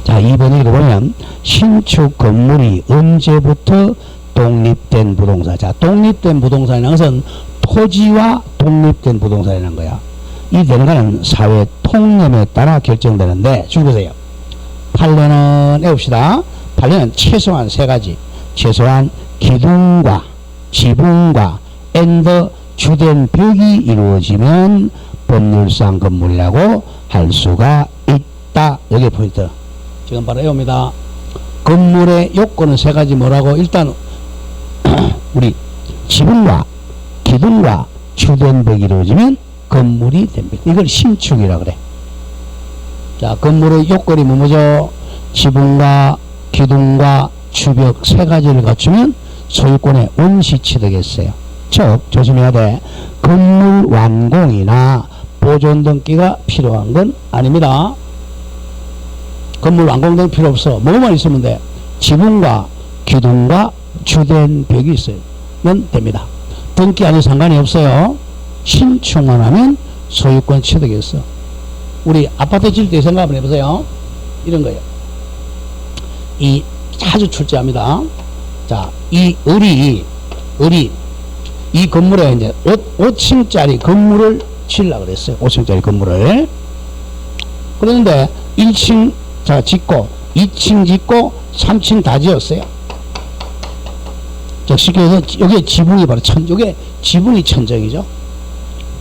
자, 2번에 보면 신축 건물이 언제부터 독립된 부동산. 자, 독립된 부동산이라는 것은 토지와 독립된 부동산이라는 거야. 이 되는 사회 통념에 따라 결정되는데, 줄보세요. 판례는 외웁시다. 판례는 최소한 세 가지. 최소한 기둥과 지붕과 엔더 주된 벽이 이루어지면 법률상 건물이라고 할 수가 있다. 여기 포인트. 지금 바로 이겁니다. 건물의 요건은 세 가지 뭐라고? 일단 우리 지붕과 기둥과 주변벽이 이루어지면 건물이 됩니다. 이걸 신축이라 그래. 자, 건물의 요건이 뭐죠? 지붕과 기둥과 주벽 세 가지를 갖추면 소유권의 원시 취득했어요. 즉 조심해야 돼. 건물 완공이나 보존 등기가 필요한 건 아닙니다. 건물 완공 등기 필요 없어. 뭐만 있으면 돼? 지붕과 기둥과 주된 벽이 있으면 됩니다. 등기 아니 상관이 없어요. 신축만 하면 소유권 취득했어. 우리 아파트 질 때 생각 한번 해보세요. 이런 거예요. 이 아주 출제합니다. 자, 이 을이 이 건물에 이제 5층짜리 건물을 지으려고 그랬어요. 5층짜리 건물을. 그런데 1층 자 짓고 2층 짓고 3층 다 지었어요. 자, 쉽게 해서 여기에 지붕이 바로 요게 지붕이 천정이죠.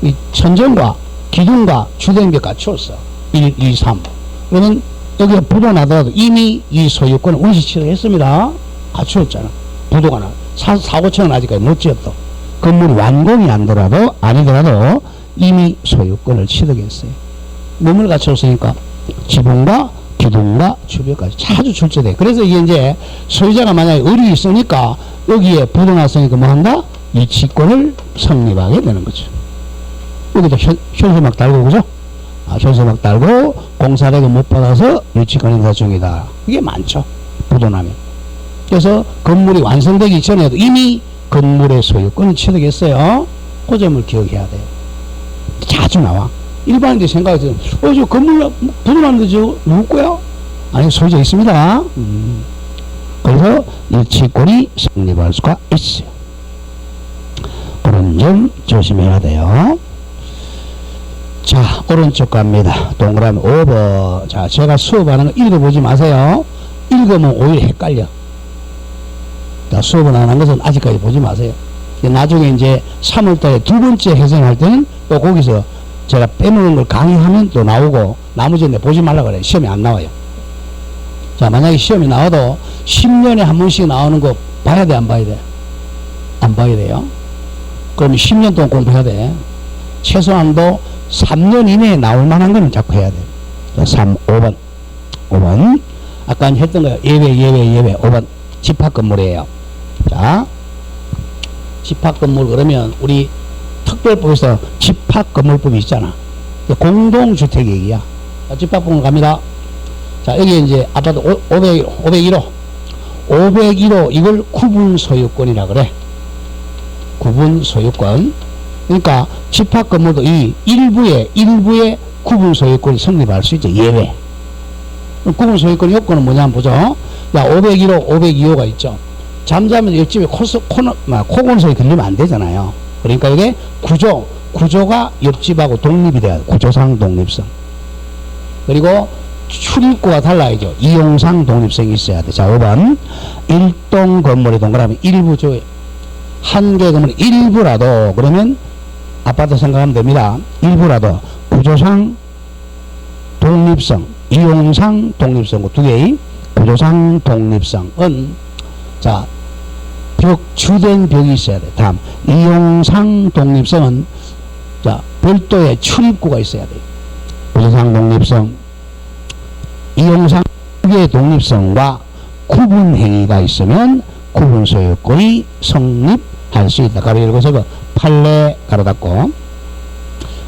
이 천정과 기둥과 주된벽 갖추었어. 1, 2, 3. 그러면 여기에 부도 나더라도 이미 이 소유권을 원시 취득했습니다. 갖추었잖아. 부도가 나. 4, 5층은 아직까지 못 지었어. 건물이 완공이 아니더라도 이미 소유권을 취득했어요. 몸을 갖췄으니까 지붕과 기둥과 주벽까지 자주 출제돼. 그래서 이게 이제 소유자가 만약에 을이 있으니까 여기에 부도 났으니까 뭐 한다? 이 지권을 성립하게 되는 거죠. 여기도 현수막 달고, 그죠? 현수막 달고 공사대금 못 받아서 유치권 행사 중이다. 이게 많죠. 부도 나면. 그래서 건물이 완성되기 전에도 이미 건물의 소유권을 취득했어요. 그 점을 기억해야 돼요. 자주 나와. 일반인들 생각하지, 저 건물 부도 났는데 저 누구 거야? 아니, 소유자 있습니다. 그래서 유치권이 성립할 수가 있어요. 그런 점 조심해야 돼요. 자, 오른쪽 갑니다. 동그라미 5번. 자, 제가 수업하는 거 읽어보지 마세요. 읽으면 오히려 헷갈려. 자, 수업을 안 한 것은 아직까지 보지 마세요. 나중에 이제 3월달에 두 번째 회생할 때는 또 거기서 제가 빼먹은 걸 강의하면 또 나오고, 나머지는 보지 말라 그래요. 시험에 안 나와요. 자, 만약에 시험이 나와도 10년에 한 번씩 나오는 거 봐야 돼, 안 봐야 돼? 안 봐야 돼요. 그러면 10년 동안 공부해야 돼. 최소한도 3년 이내에 나올 만한 거는 자꾸 해야 돼. 자, 5번. 아까 했던 거예요. 예외. 5번. 집합건물이에요. 자, 집합건물 그러면 우리 특별법에서 집합건물법이 있잖아. 공동주택 얘기야. 자, 집합건물 갑니다. 자, 여기 이제 아파트 501호. 501호 이걸 구분소유권이라 그래. 구분소유권. 그러니까 집합건물도 이 일부의 구분소유권이 성립할 수 있죠. 예외. 구분소유권 요건은 뭐냐 한번 보죠. 야, 501호, 502호가 있죠. 잠자면 옆집에 코골 소리 들리면 안 되잖아요. 그러니까 이게 구조가 옆집하고 독립이 돼야 돼. 구조상 독립성. 그리고 출입구가 달라야죠. 이용상 독립성이 있어야 돼. 자, 5번. 일동 건물의 동그라미 일부 한 개 건물의 일부라도, 그러면 아파트 생각하면 됩니다. 일부라도 구조상 독립성, 이용상 독립성, 두 개의 구조상 독립성은, 자, 주된 벽이 있어야 돼. 다음, 이용상 독립성은, 자, 별도의 출입구가 있어야 돼. 구조상 독립성, 이용상 의 독립성과 구분행위가 있으면 구분소유권이 성립할 수 있다. 가로 열고 서고 판례 가로 닫고.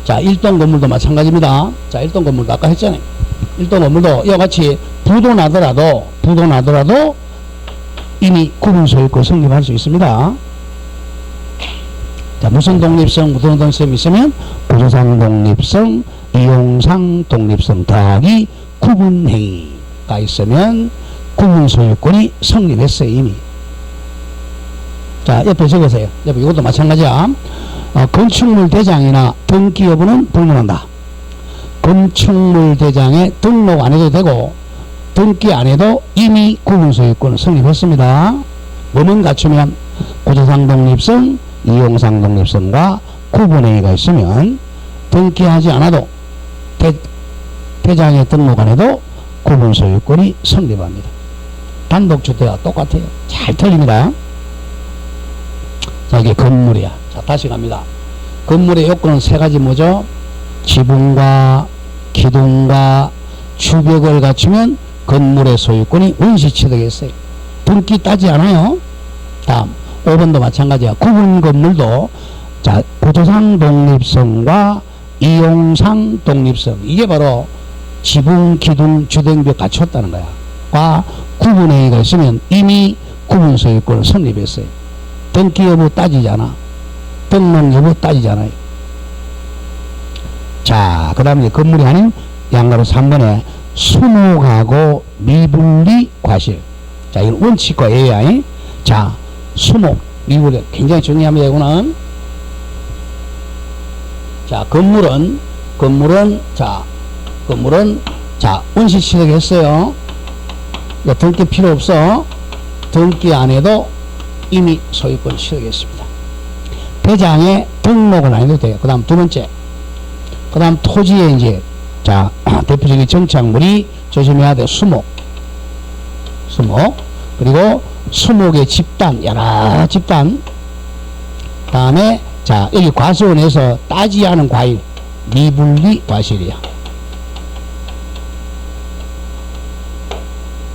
자, 1동 건물도 마찬가지입니다. 자, 1동 건물도 아까 했잖아요. 1동 건물도 이와 같이 부도 나더라도 이미 구분소유권 성립할 수 있습니다. 자, 무슨 독립성, 무슨 독립성이 있으면 구조상 독립성, 이용상 독립성 더하기 구분행위가 있으면 구분소유권이 성립했어요, 이미. 자, 옆에 적으세요. 옆에 이것도 마찬가지야. 건축물 대장이나 등기 여부는 불문한다. 건축물 대장에 등록 안 해도 되고 등기 안 해도 이미 구분소유권을 성립했습니다. 뭐만 갖추면 구조상 독립성, 이용상 독립성과 구분행위가 있으면 등기하지 않아도 대장에 등록 안 해도 구분 소유권이 성립합니다. 단독주택과 똑같아요. 잘 틀립니다. 자, 이게 건물이야. 자, 다시 갑니다. 건물의 요건은 세 가지 뭐죠? 지붕과 기둥과 주벽을 갖추면 건물의 소유권이 원시취득했어요. 등기 따지 않아요. 다음 5번도 마찬가지야. 구분 건물도 자, 구조상 독립성과 이용상 독립성, 이게 바로 지붕, 기둥, 주등벽 갖췄다는 거야. 과 구분행위가 있으면 이미 구분 소유권을 성립했어요. 등기 여부 따지잖아. 등록 여부 따지잖아요. 자, 그 다음에 건물이 아닌 양가로 3번에 수목하고 미분리 과실. 자, 이건 원칙과 예외야. 자, 수목, 미분리 굉장히 중요합니다. 이거는. 자, 건물은 원시 취득했어요. 등기 필요 없어. 등기 안 해도 이미 소유권 취득했습니다. 대장에 등록은 안 해도 돼요. 그 다음 두 번째. 그 다음 토지에 이제, 자, 대표적인 정착물이 조심해야 돼. 수목. 그리고 수목의 집단, 여러 집단. 다음에, 자, 여기 과수원에서 따지 않은 과일, 미분리 과실이야.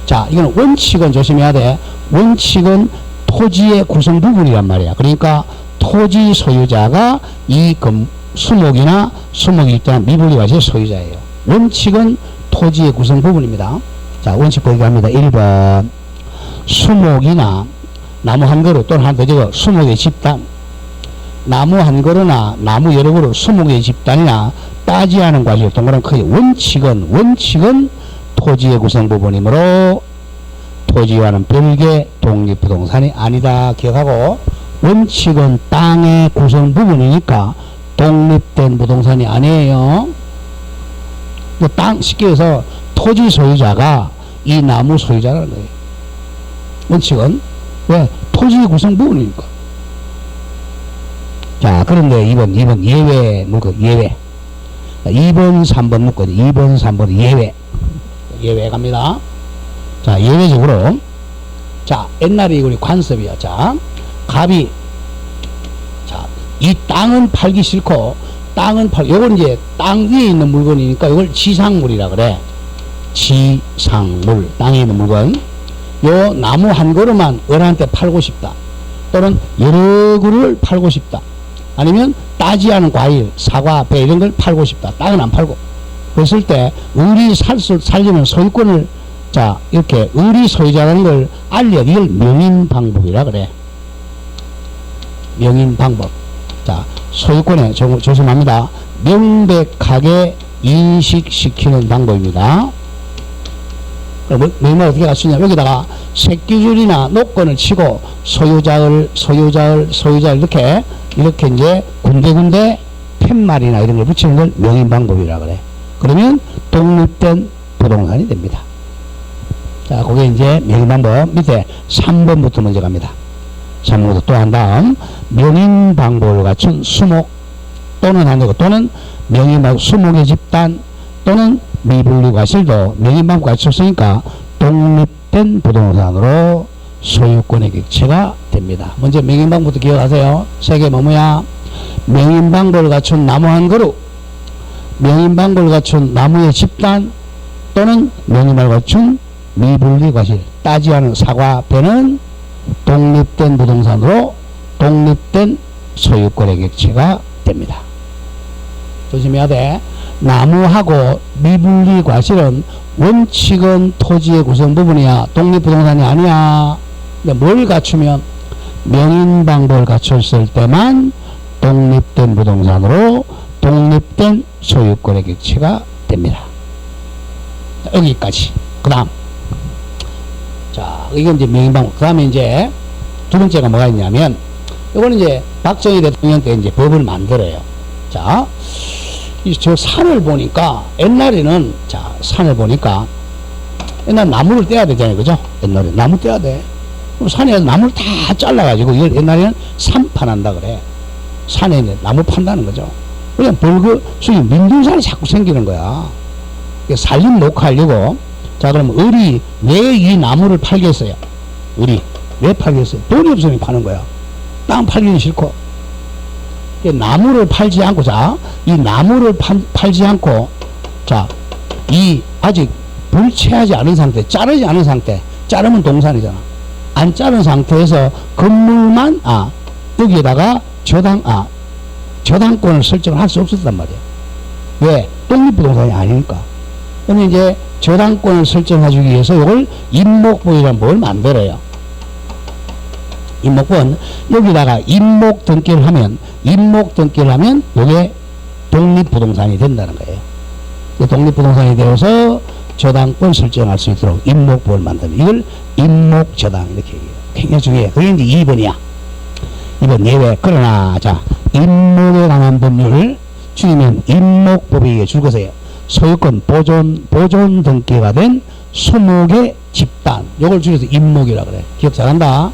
자, 이거는 원칙은 조심해야 돼. 원칙은 토지의 구성 부분이란 말이야. 그러니까 토지 소유자가 이 수목이나 수목이 있다는 미분리 과실 소유자예요. 원칙은 토지의 구성 부분입니다. 자, 원칙 보기 합니다. 1번. 수목이나 나무 한 그루 또는 한 더 적어 수목의 집단. 나무 한 그루나 나무 여러 그루 수목의 집단이나 따지 않은 과실 동그란 크기. 원칙은 토지의 구성 부분이므로 토지와는 별개 독립부동산이 아니다. 기억하고, 원칙은 땅의 구성 부분이니까 독립된 부동산이 아니에요. 땅, 쉽게 해서 토지 소유자가 이 나무 소유자라는 거예요. 원칙은 왜? 토지의 구성 부분이니까. 자, 그런데 2번 예외 물건, 예외. 2번 3번 물건, 2번 3번 예외 갑니다. 자, 예외적으로, 자, 옛날에 우리 관습이야. 자, 갑이, 자, 이 땅은 팔기 싫고, 요건 이제 땅 위에 있는 물건이니까 이걸 지상물이라 그래. 지상물, 땅에 있는 물건. 요 나무 한 그루만 어른한테 팔고 싶다. 또는 여러 그루를 팔고 싶다. 아니면 따지 않은 과일, 사과, 배 이런 걸 팔고 싶다. 땅은 안 팔고. 그랬을 때 의리 살리는 소유권을, 자, 이렇게 의리 소유자라는 걸 알려. 이걸 명인방법이라 그래. 명인방법. 자, 소유권에 조심합니다. 명백하게 인식시키는 방법입니다. 명만 어떻게 할 수 있냐. 여기다가 새끼줄이나 노건을 치고 소유자를 이렇게 이제 군데군데 팻말이나 이런 걸 붙이는 걸 명인방법이라 그래. 그러면 독립된 부동산이 됩니다. 자, 그게 이제 명인방법 밑에 3번부터 먼저 갑니다. 3번부터 또 한 다음, 명인방법을 갖춘 수목 또는 한다고, 또는 명인방법 수목의 집단 또는 미분리 과실도 명인방법 갖췄으니까 독립된 부동산으로 소유권의 객체가 됩니다. 먼저 명인방법부터 기억하세요. 세 개 뭐야? 명인방법을 갖춘 나무 한 그루, 명인방법을 갖춘 나무의 집단 또는 명인방법을 갖춘 미분리 과실, 따지 않은 사과, 배는 독립된 부동산으로 독립된 소유권의 객체가 됩니다. 조심해야 돼. 나무하고 미분리 과실은 원칙은 토지의 구성 부분이야. 독립부동산이 아니야. 근데 뭘 갖추면 명인방법을 갖췄을 때만 독립된 부동산으로 독립된 소유권의 객체가 됩니다. 여기까지. 그 다음, 자, 이건 이제 명인방법. 그 다음에 이제 두 번째가 뭐가 있냐면, 이거는 이제 박정희 대통령 때 이제 법을 만들어요. 자, 저 산을 보니까 옛날에는, 자, 산을 보니까 옛날 나무를 떼야 되잖아요. 그죠? 옛날에 나무 떼야 돼. 그럼 산에서 나무를 다 잘라가지고 이걸 옛날에는 산판한다 그래. 산에 이제 나무 판다는 거죠. 그냥 소위 민둥산이 자꾸 생기는 거야. 살림 녹화하려고. 자, 그럼 을이 왜 이 나무를 팔겠어요? 을이 왜 팔겠어요? 돈이 없으니 파는 거야. 땅 팔기는 싫고. 나무를 팔지 않고, 자, 이 나무를 팔지 않고, 자, 이 아직 불체하지 않은 상태, 자르지 않은 상태, 자르면 동산이잖아. 안 자른 상태에서 건물만, 여기에다가 저당권을 설정을 할 수 없었단 말이야. 왜? 독립부동산이 아니니까. 그러면 이제 저당권을 설정해주기 위해서 이걸 임목법이라는 법을 만들어요. 임목법은 여기다가 임목 등기를 하면 이게 독립부동산이 된다는 거예요. 독립부동산이 되어서 저당권 설정할 수 있도록 임목법을 만들면 이걸 임목저당 이렇게 얘기해요. 굉장히 중요해요. 그게 이제 2번이야. 2번 예외. 그러나 자, 임목에 관한 법률을 줄이면 임목법이 줄 것이에요. 소유권 보존 등기가 된 수목의 집단, 요걸 줄여서 임목이라 그래. 기억 잘한다.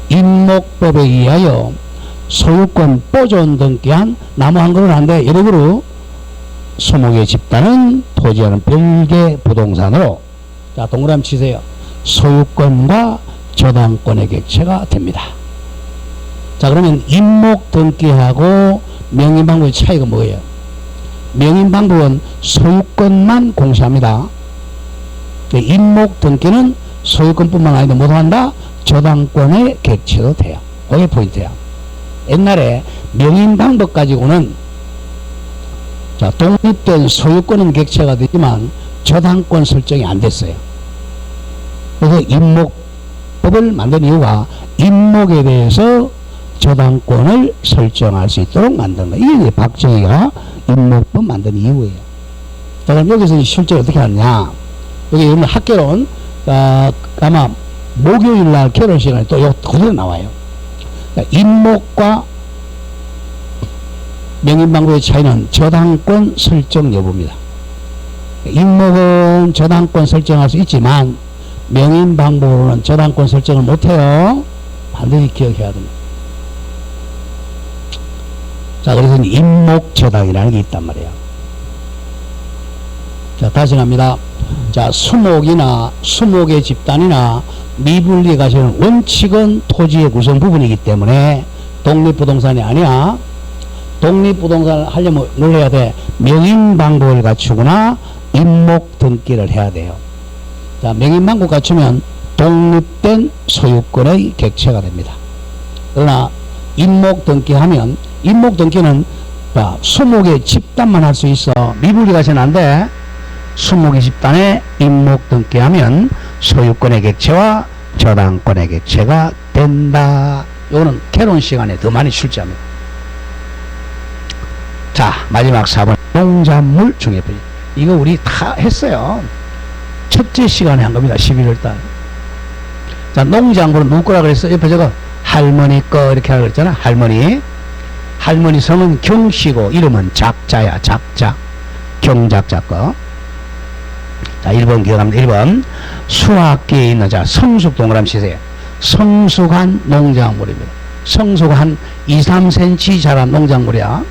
임목법에 의하여 소유권 보존 등기한 나무 한 그루는 안 돼. 여러 그루 수목의 집단은 토지와는 별개 부동산으로, 자, 동그라미 치세요. 소유권과 저당권의 객체가 됩니다. 자, 그러면 임목 등기하고 명인 방법의 차이가 뭐예요? 명인 방법은 소유권만 공시합니다. 임목 등기는 소유권뿐만 아니라 뭐도 한다? 저당권의 객체도 돼요. 그게 포인트야. 옛날에 명인 방법 가지고는, 자, 독립된 소유권은 객체가 되지만 저당권 설정이 안 됐어요. 그래서 임목법을 만든 이유가 임목에 대해서 저당권을 설정할 수 있도록 만든 거예요. 이게 이제 박정희가 임목법 만든 이유예요. 자, 그럼 여기서 실제 어떻게 하느냐? 여기 오늘 학개론, 아마 목요일 날 개론 시간에 또 그대로 나와요. 임목과 명인방법의 차이는 저당권 설정 여부입니다. 임목은 저당권 설정할 수 있지만 명인방법으로는 저당권 설정을 못해요. 반드시 기억해야 됩니다. 자, 그래서 임목저당이라는 게 있단 말이에요. 자, 다시 갑니다. 자, 수목의 집단이나 미분리 가시는 원칙은 토지의 구성 부분이기 때문에 독립부동산이 아니야. 독립부동산을 하려면 뭘 해야 돼? 명인방법을 갖추거나 임목 등기를 해야 돼요. 자, 명인방법 갖추면 독립된 소유권의 객체가 됩니다. 그러나 임목 등기하면, 임목 등기는 수목의 집단만 할 수 있어. 미분리 가시는 안 돼. 수목의 집단에 임목 등기하면 소유권의 객체와 저당권의 객체가 된다. 요거는 개론 시간에 더 많이 출제합니다. 자, 마지막 4번 농작물 중개법. 이거 우리 다 했어요. 첫째 시간에 한 겁니다. 11월달. 자, 농작물은 누구 거라 그랬어? 옆에 저거 할머니 거 이렇게 하라고 그랬잖아. 할머니 성은 경씨고 이름은 작자야. 작자. 경작자 거. 자, 1번 기억합니다. 1번 수학기에 있는, 자, 성숙 동그라미 치세요. 성숙한 농작물입니다. 성숙 한 2-3cm 자란 농작물이야.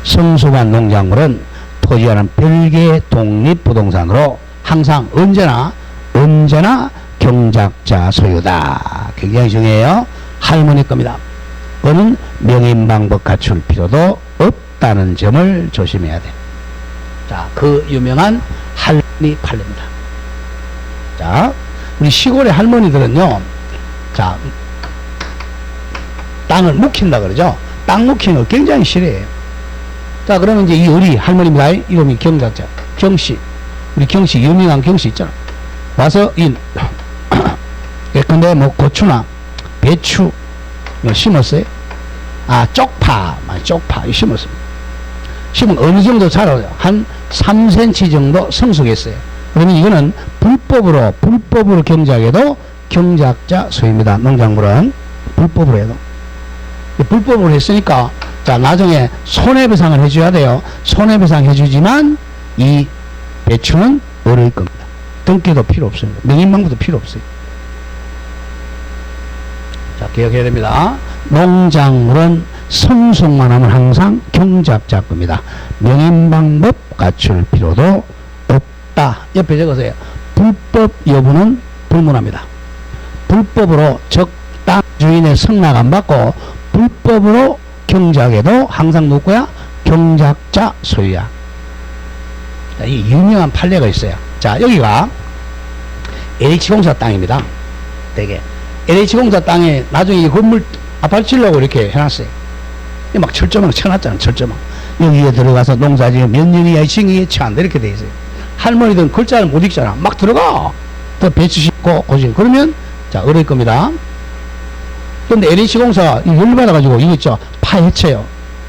성숙한 농작물은 토지와는 별개의 독립부동산으로 항상 언제나 경작자 소유다. 굉장히 중요해요. 할머니 겁니다. 그거는 명인방법 갖출 필요도 없다는 점을 조심해야 돼. 자, 그 유명한 할머니 판례입니다. 자, 우리 시골의 할머니들은요, 자, 땅을 묵힌다 그러죠. 땅 묵히는 거 굉장히 싫어해요. 자, 그러면 이제 이 우리 할머니입니다. 이름이 경작자. 경씨. 우리 경씨, 유명한 경씨 있잖아. 와서 예컨대 뭐 고추나 배추 심었어요. 쪽파 심었습니다. 심으면 어느 정도 자라요? 한 3cm 정도 성숙했어요. 그러면 이거는 불법으로 경작해도 경작자 소유입니다. 농작물은 불법으로 해도. 불법으로 했으니까, 자, 나중에 손해배상을 해줘야 돼요. 손해배상 해주지만 이 배추는 어려울 겁니다. 등기도 필요 없어요. 명인방법도 필요 없어요. 자, 기억해야 됩니다. 농작물은 성숙만 하면 항상 경작자급입니다. 명인방법 갖출 필요도 없다. 옆에 적으세요. 불법 여부는 불문합니다. 불법으로 적당 주인의 승낙 안 받고 불법으로 경작해도 항상 누구야? 경작자 소유야. 자, 이 유명한 판례가 있어요. 자, 여기가 LH공사 땅입니다. 되게 LH공사 땅에 나중에 이 건물 아파트 지으려고 이렇게 해놨어요. 막 철조망 쳐놨잖아. 철조망. 여기에 들어가서 농사지으면 몇 년이야 징이 처한다 이렇게 돼 있어요. 할머니들은 글자를 못 읽잖아. 막 들어가. 또 배추 심고 고지. 그러면 자 어릴 겁니다. 그런데 LH공사가 열받아가지고 이거 있죠. 파헤쳐요.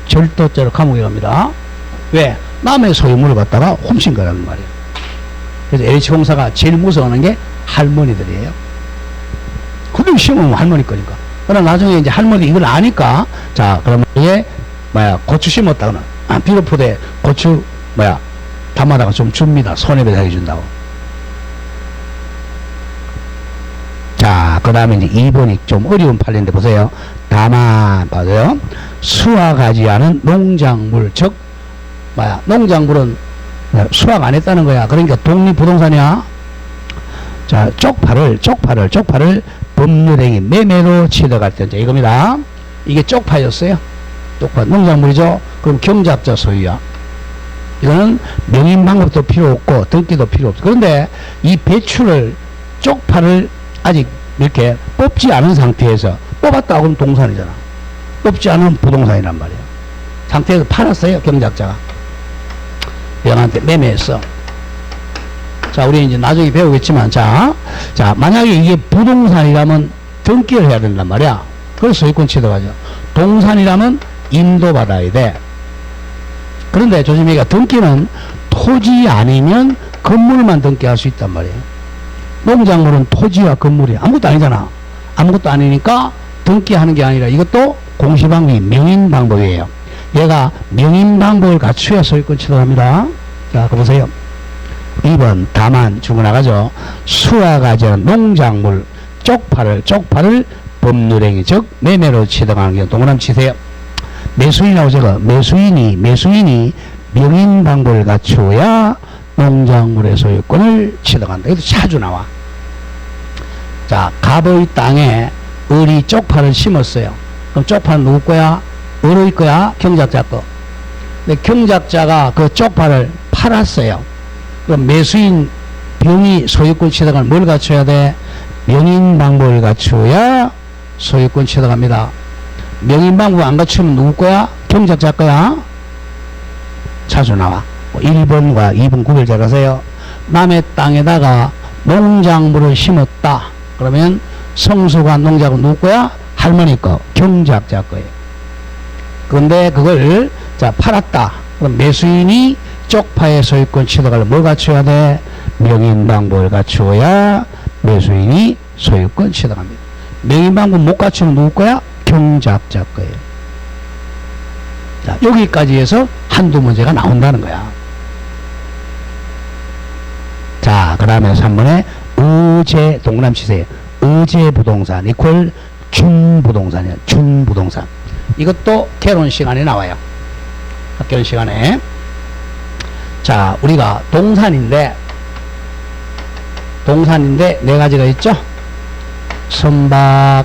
절도죄로 감옥에 갑니다. 왜? 남의 소유물을 갖다가 훔친 거라는 말이에요. 그래서 LH공사가 제일 무서워하는 게 할머니들이에요. 그럼 심으면 할머니 거니까. 그러나 나중에 이제 할머니 이걸 아니까, 자, 그러면 이게, 고추 심었다거나, 비료포대 고추, 담아다가 좀 줍니다. 손해배상해 준다고. 자, 그 다음에 이제 2번이 좀 어려운 판례인데 보세요. 다만, 봐세요. 수확하지 않은 농작물, 즉, 농작물은 수확 안 했다는 거야. 그러니까 독립부동산이야. 자, 쪽파를 법률행위 매매로 취득할 때 이제 이겁니다. 이게 쪽파였어요. 쪽파 농작물이죠. 그럼 경작자 소유야. 이거는 명인 방법도 필요 없고 등기도 필요 없어. 그런데 이 배추를 쪽파를 아직 이렇게 뽑지 않은 상태에서 뽑았다 그러면 동산이잖아. 뽑지 않은 부동산이란 말이에요. 상태에서 팔았어요. 경작자가 명한테 매매했어. 자, 우리 이제 나중에 배우겠지만, 자, 만약에 이게 부동산이라면 등기를 해야 된단 말이야. 그래서 소유권 취득하죠. 동산이라면 인도받아야 돼. 그런데 조심히가 등기는 토지 아니면 건물만 등기할 수 있단 말이에요. 농작물은 토지와 건물이 아무것도 아니잖아. 아무것도 아니니까 등기하는 게 아니라 이것도 공시방법이 명인방법이에요. 얘가 명인방법을 갖추어야 소유권 취득합니다. 자, 보세요. 2번 다만 주고 나가죠. 수확하지 않은 농작물 쪽파를 법률행위 즉 매매로 취득하는 경우 동그라미 치세요. 매수인이라고 적어. 매수인이 명인방법을 갖추어야 농작물의 소유권을 취득한다. 이것도 자주 나와. 자, 갑의 땅에 을이 쪽파를 심었어요. 그럼 쪽파는 누구 거야? 을의 거야? 경작자 거. 근데 경작자가 그 쪽파를 팔았어요. 그럼 매수인 병이 소유권 취득을 뭘 갖춰야 돼? 명인방법을 갖추어야 소유권 취득합니다. 명인방법 안 갖추면 누구 거야? 경작자 거야? 자주 나와. 1번과 2번 구별 잘 하세요. 남의 땅에다가 농작물을 심었다. 그러면 성소가 농작물 누구 거야? 할머니 거, 경작자 거예요. 그런데 그걸 팔았다. 그럼 매수인이 쪽파의 소유권 취득을 뭘 갖춰야 돼? 명인방법을 갖추어야 매수인이 소유권 취득합니다. 명인방법 못 갖추면 누구 거야? 경작자 거예요. 자, 여기까지 해서 한두 문제가 나온다는 거야. 자, 그 다음에 3번에 의제 동그라미 치세요. 의제 부동산 이퀄 준부동산이야. 준부동산. 이것도 개론 시간에 나와요. 학교 시간에. 자, 우리가 동산인데 네 가지가 있죠. 선박,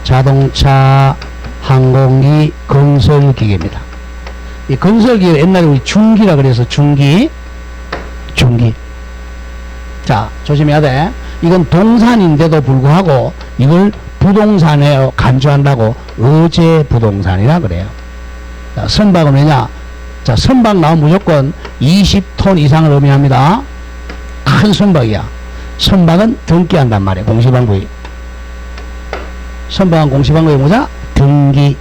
자동차, 항공기, 건설기계입니다. 이 건설기계 옛날에 우리 중기라 그래서 중기. 자, 조심해야 돼. 이건 동산인데도 불구하고 이걸 부동산에 간주한다고 의제 부동산이라 그래요. 자, 선박은 왜냐? 자, 선박 나오면 무조건 20톤 이상을 의미합니다. 큰 선박이야. 선박은 등기한단 말이에요. 공시방법이. 선박은 공시방법이 뭐냐? 등기.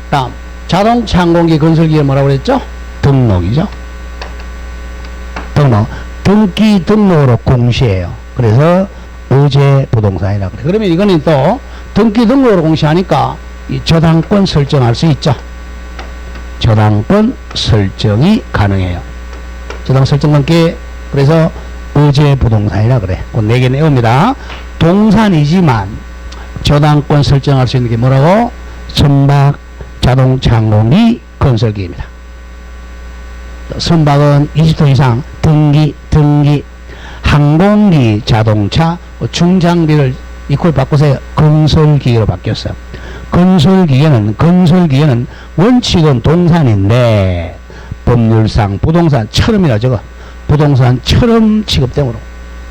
다음 자동차, 항공기, 건설기에 뭐라고 그랬죠? 등록이죠. 등기 등록으로 공시해요. 그래서 의제 부동산이라고 그래. 그러면 이거는 또 등기 등록으로 공시하니까 이 저당권 설정할 수 있죠. 저당권 설정이 가능해요. 저당 설정 관계. 그래서 의제 부동산이라 그래. 그 4개 내옵니다. 동산이지만 저당권 설정할 수 있는 게 뭐라고? 선박, 자동차, 항공기, 건설기입니다. 선박은 20톤 이상 등기, 항공기, 자동차, 중장비를 이퀄 바꿔서 건설기계로 바뀌었어요. 건설기계는 원칙은 동산인데 법률상 부동산처럼이라 저거 부동산처럼 취급되므로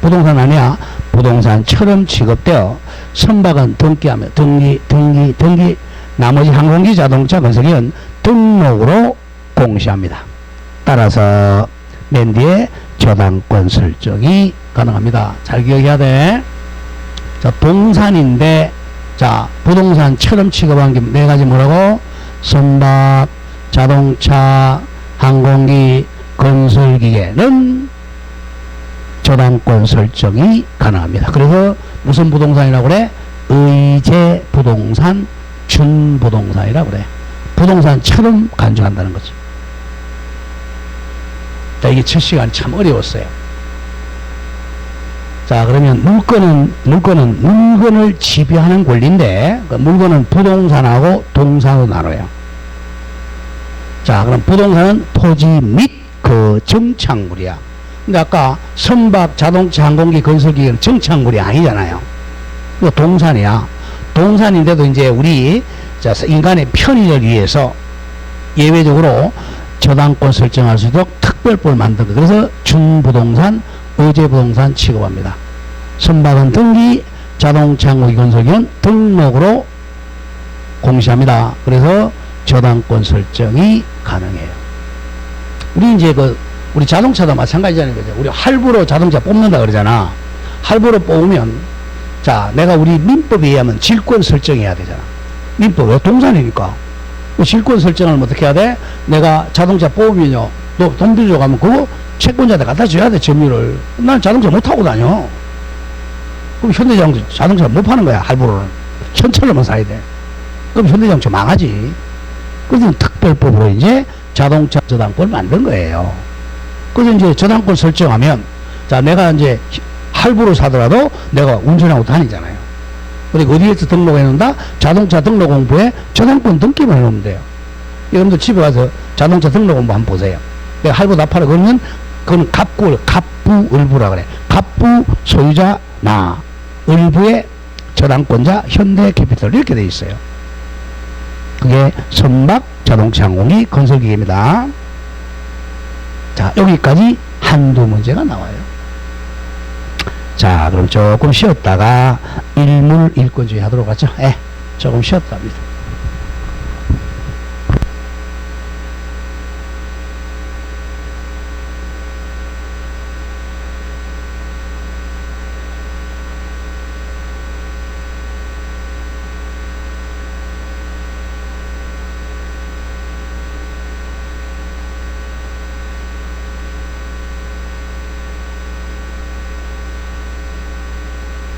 부동산 아니야 부동산처럼 취급되어 선박은 등기하며 등기 나머지 항공기, 자동차, 건설기는 등록으로 공시합니다. 따라서 맨 뒤에 저당권 설정이 가능합니다. 잘 기억해야 돼. 자, 동산인데 자, 부동산처럼 취급한 게 네 가지 뭐라고? 선박, 자동차, 항공기, 건설기계는 저당권 설정이 가능합니다. 그래서 무슨 부동산이라고 그래? 의제 부동산, 준부동산이라고 그래. 부동산처럼 간주한다는 거죠. 자, 이게 첫 시간 참 어려웠어요. 자, 그러면 물건을 지배하는 권리인데, 그 물건은 부동산하고 동산으로 나눠요. 자, 그럼 부동산은 토지 및 그 정착물이야. 근데 아까 선박, 자동차, 항공기, 건설기계는 정착물이 아니잖아요. 이거 동산이야. 동산인데도 이제 우리 인간의 편의를 위해서 예외적으로 저당권 설정할 수 있도록 특별법을 만든 거. 그래서 준부동산, 의제부동산 취급합니다. 선박은 등기, 자동차, 항공기, 건설기는 등록으로 공시합니다. 그래서 저당권 설정이 가능해요. 우리 이제 우리 자동차도 마찬가지잖아요. 그죠? 우리 할부로 자동차 뽑는다 그러잖아. 할부로 뽑으면 자, 내가 우리 민법에 의하면 질권 설정해야 되잖아. 민법, 왜? 동산이니까. 질권 설정을 어떻게 해야 돼? 내가 자동차 뽑으면요, 너 돈 빌려 가면 그거 채권자한테 갖다 줘야 돼, 점유를. 난 자동차 못 타고 다녀. 그럼 현대자동차 자동차 못 파는 거야, 할부로는. 현찰로만 사야 돼. 그럼 현대자동차 망하지. 그래서 특별법으로 이제 자동차 저당권을 만든 거예요. 그래서 이제 저당권 설정하면, 자, 내가 이제 할부로 사더라도 내가 운전하고 다니잖아요. 그리고 어디에서 등록해 놓는다? 자동차 등록공부에 저당권 등기만 해놓으면 돼요. 여러분들 집에 가서 자동차 등록공부 한번 보세요. 내가 할부 납하라 그러면 그건 갑부을부라 그래. 갑부 소유자 나, 을부의 저당권자 현대캐피털 이렇게 돼 있어요. 그게 선박, 자동차, 항공기, 건설기계입니다. 자, 여기까지 한두 문제가 나와요. 자, 그럼 조금 쉬었다가 일물 일권주의 하도록 하죠. 조금 쉬었다 합니다.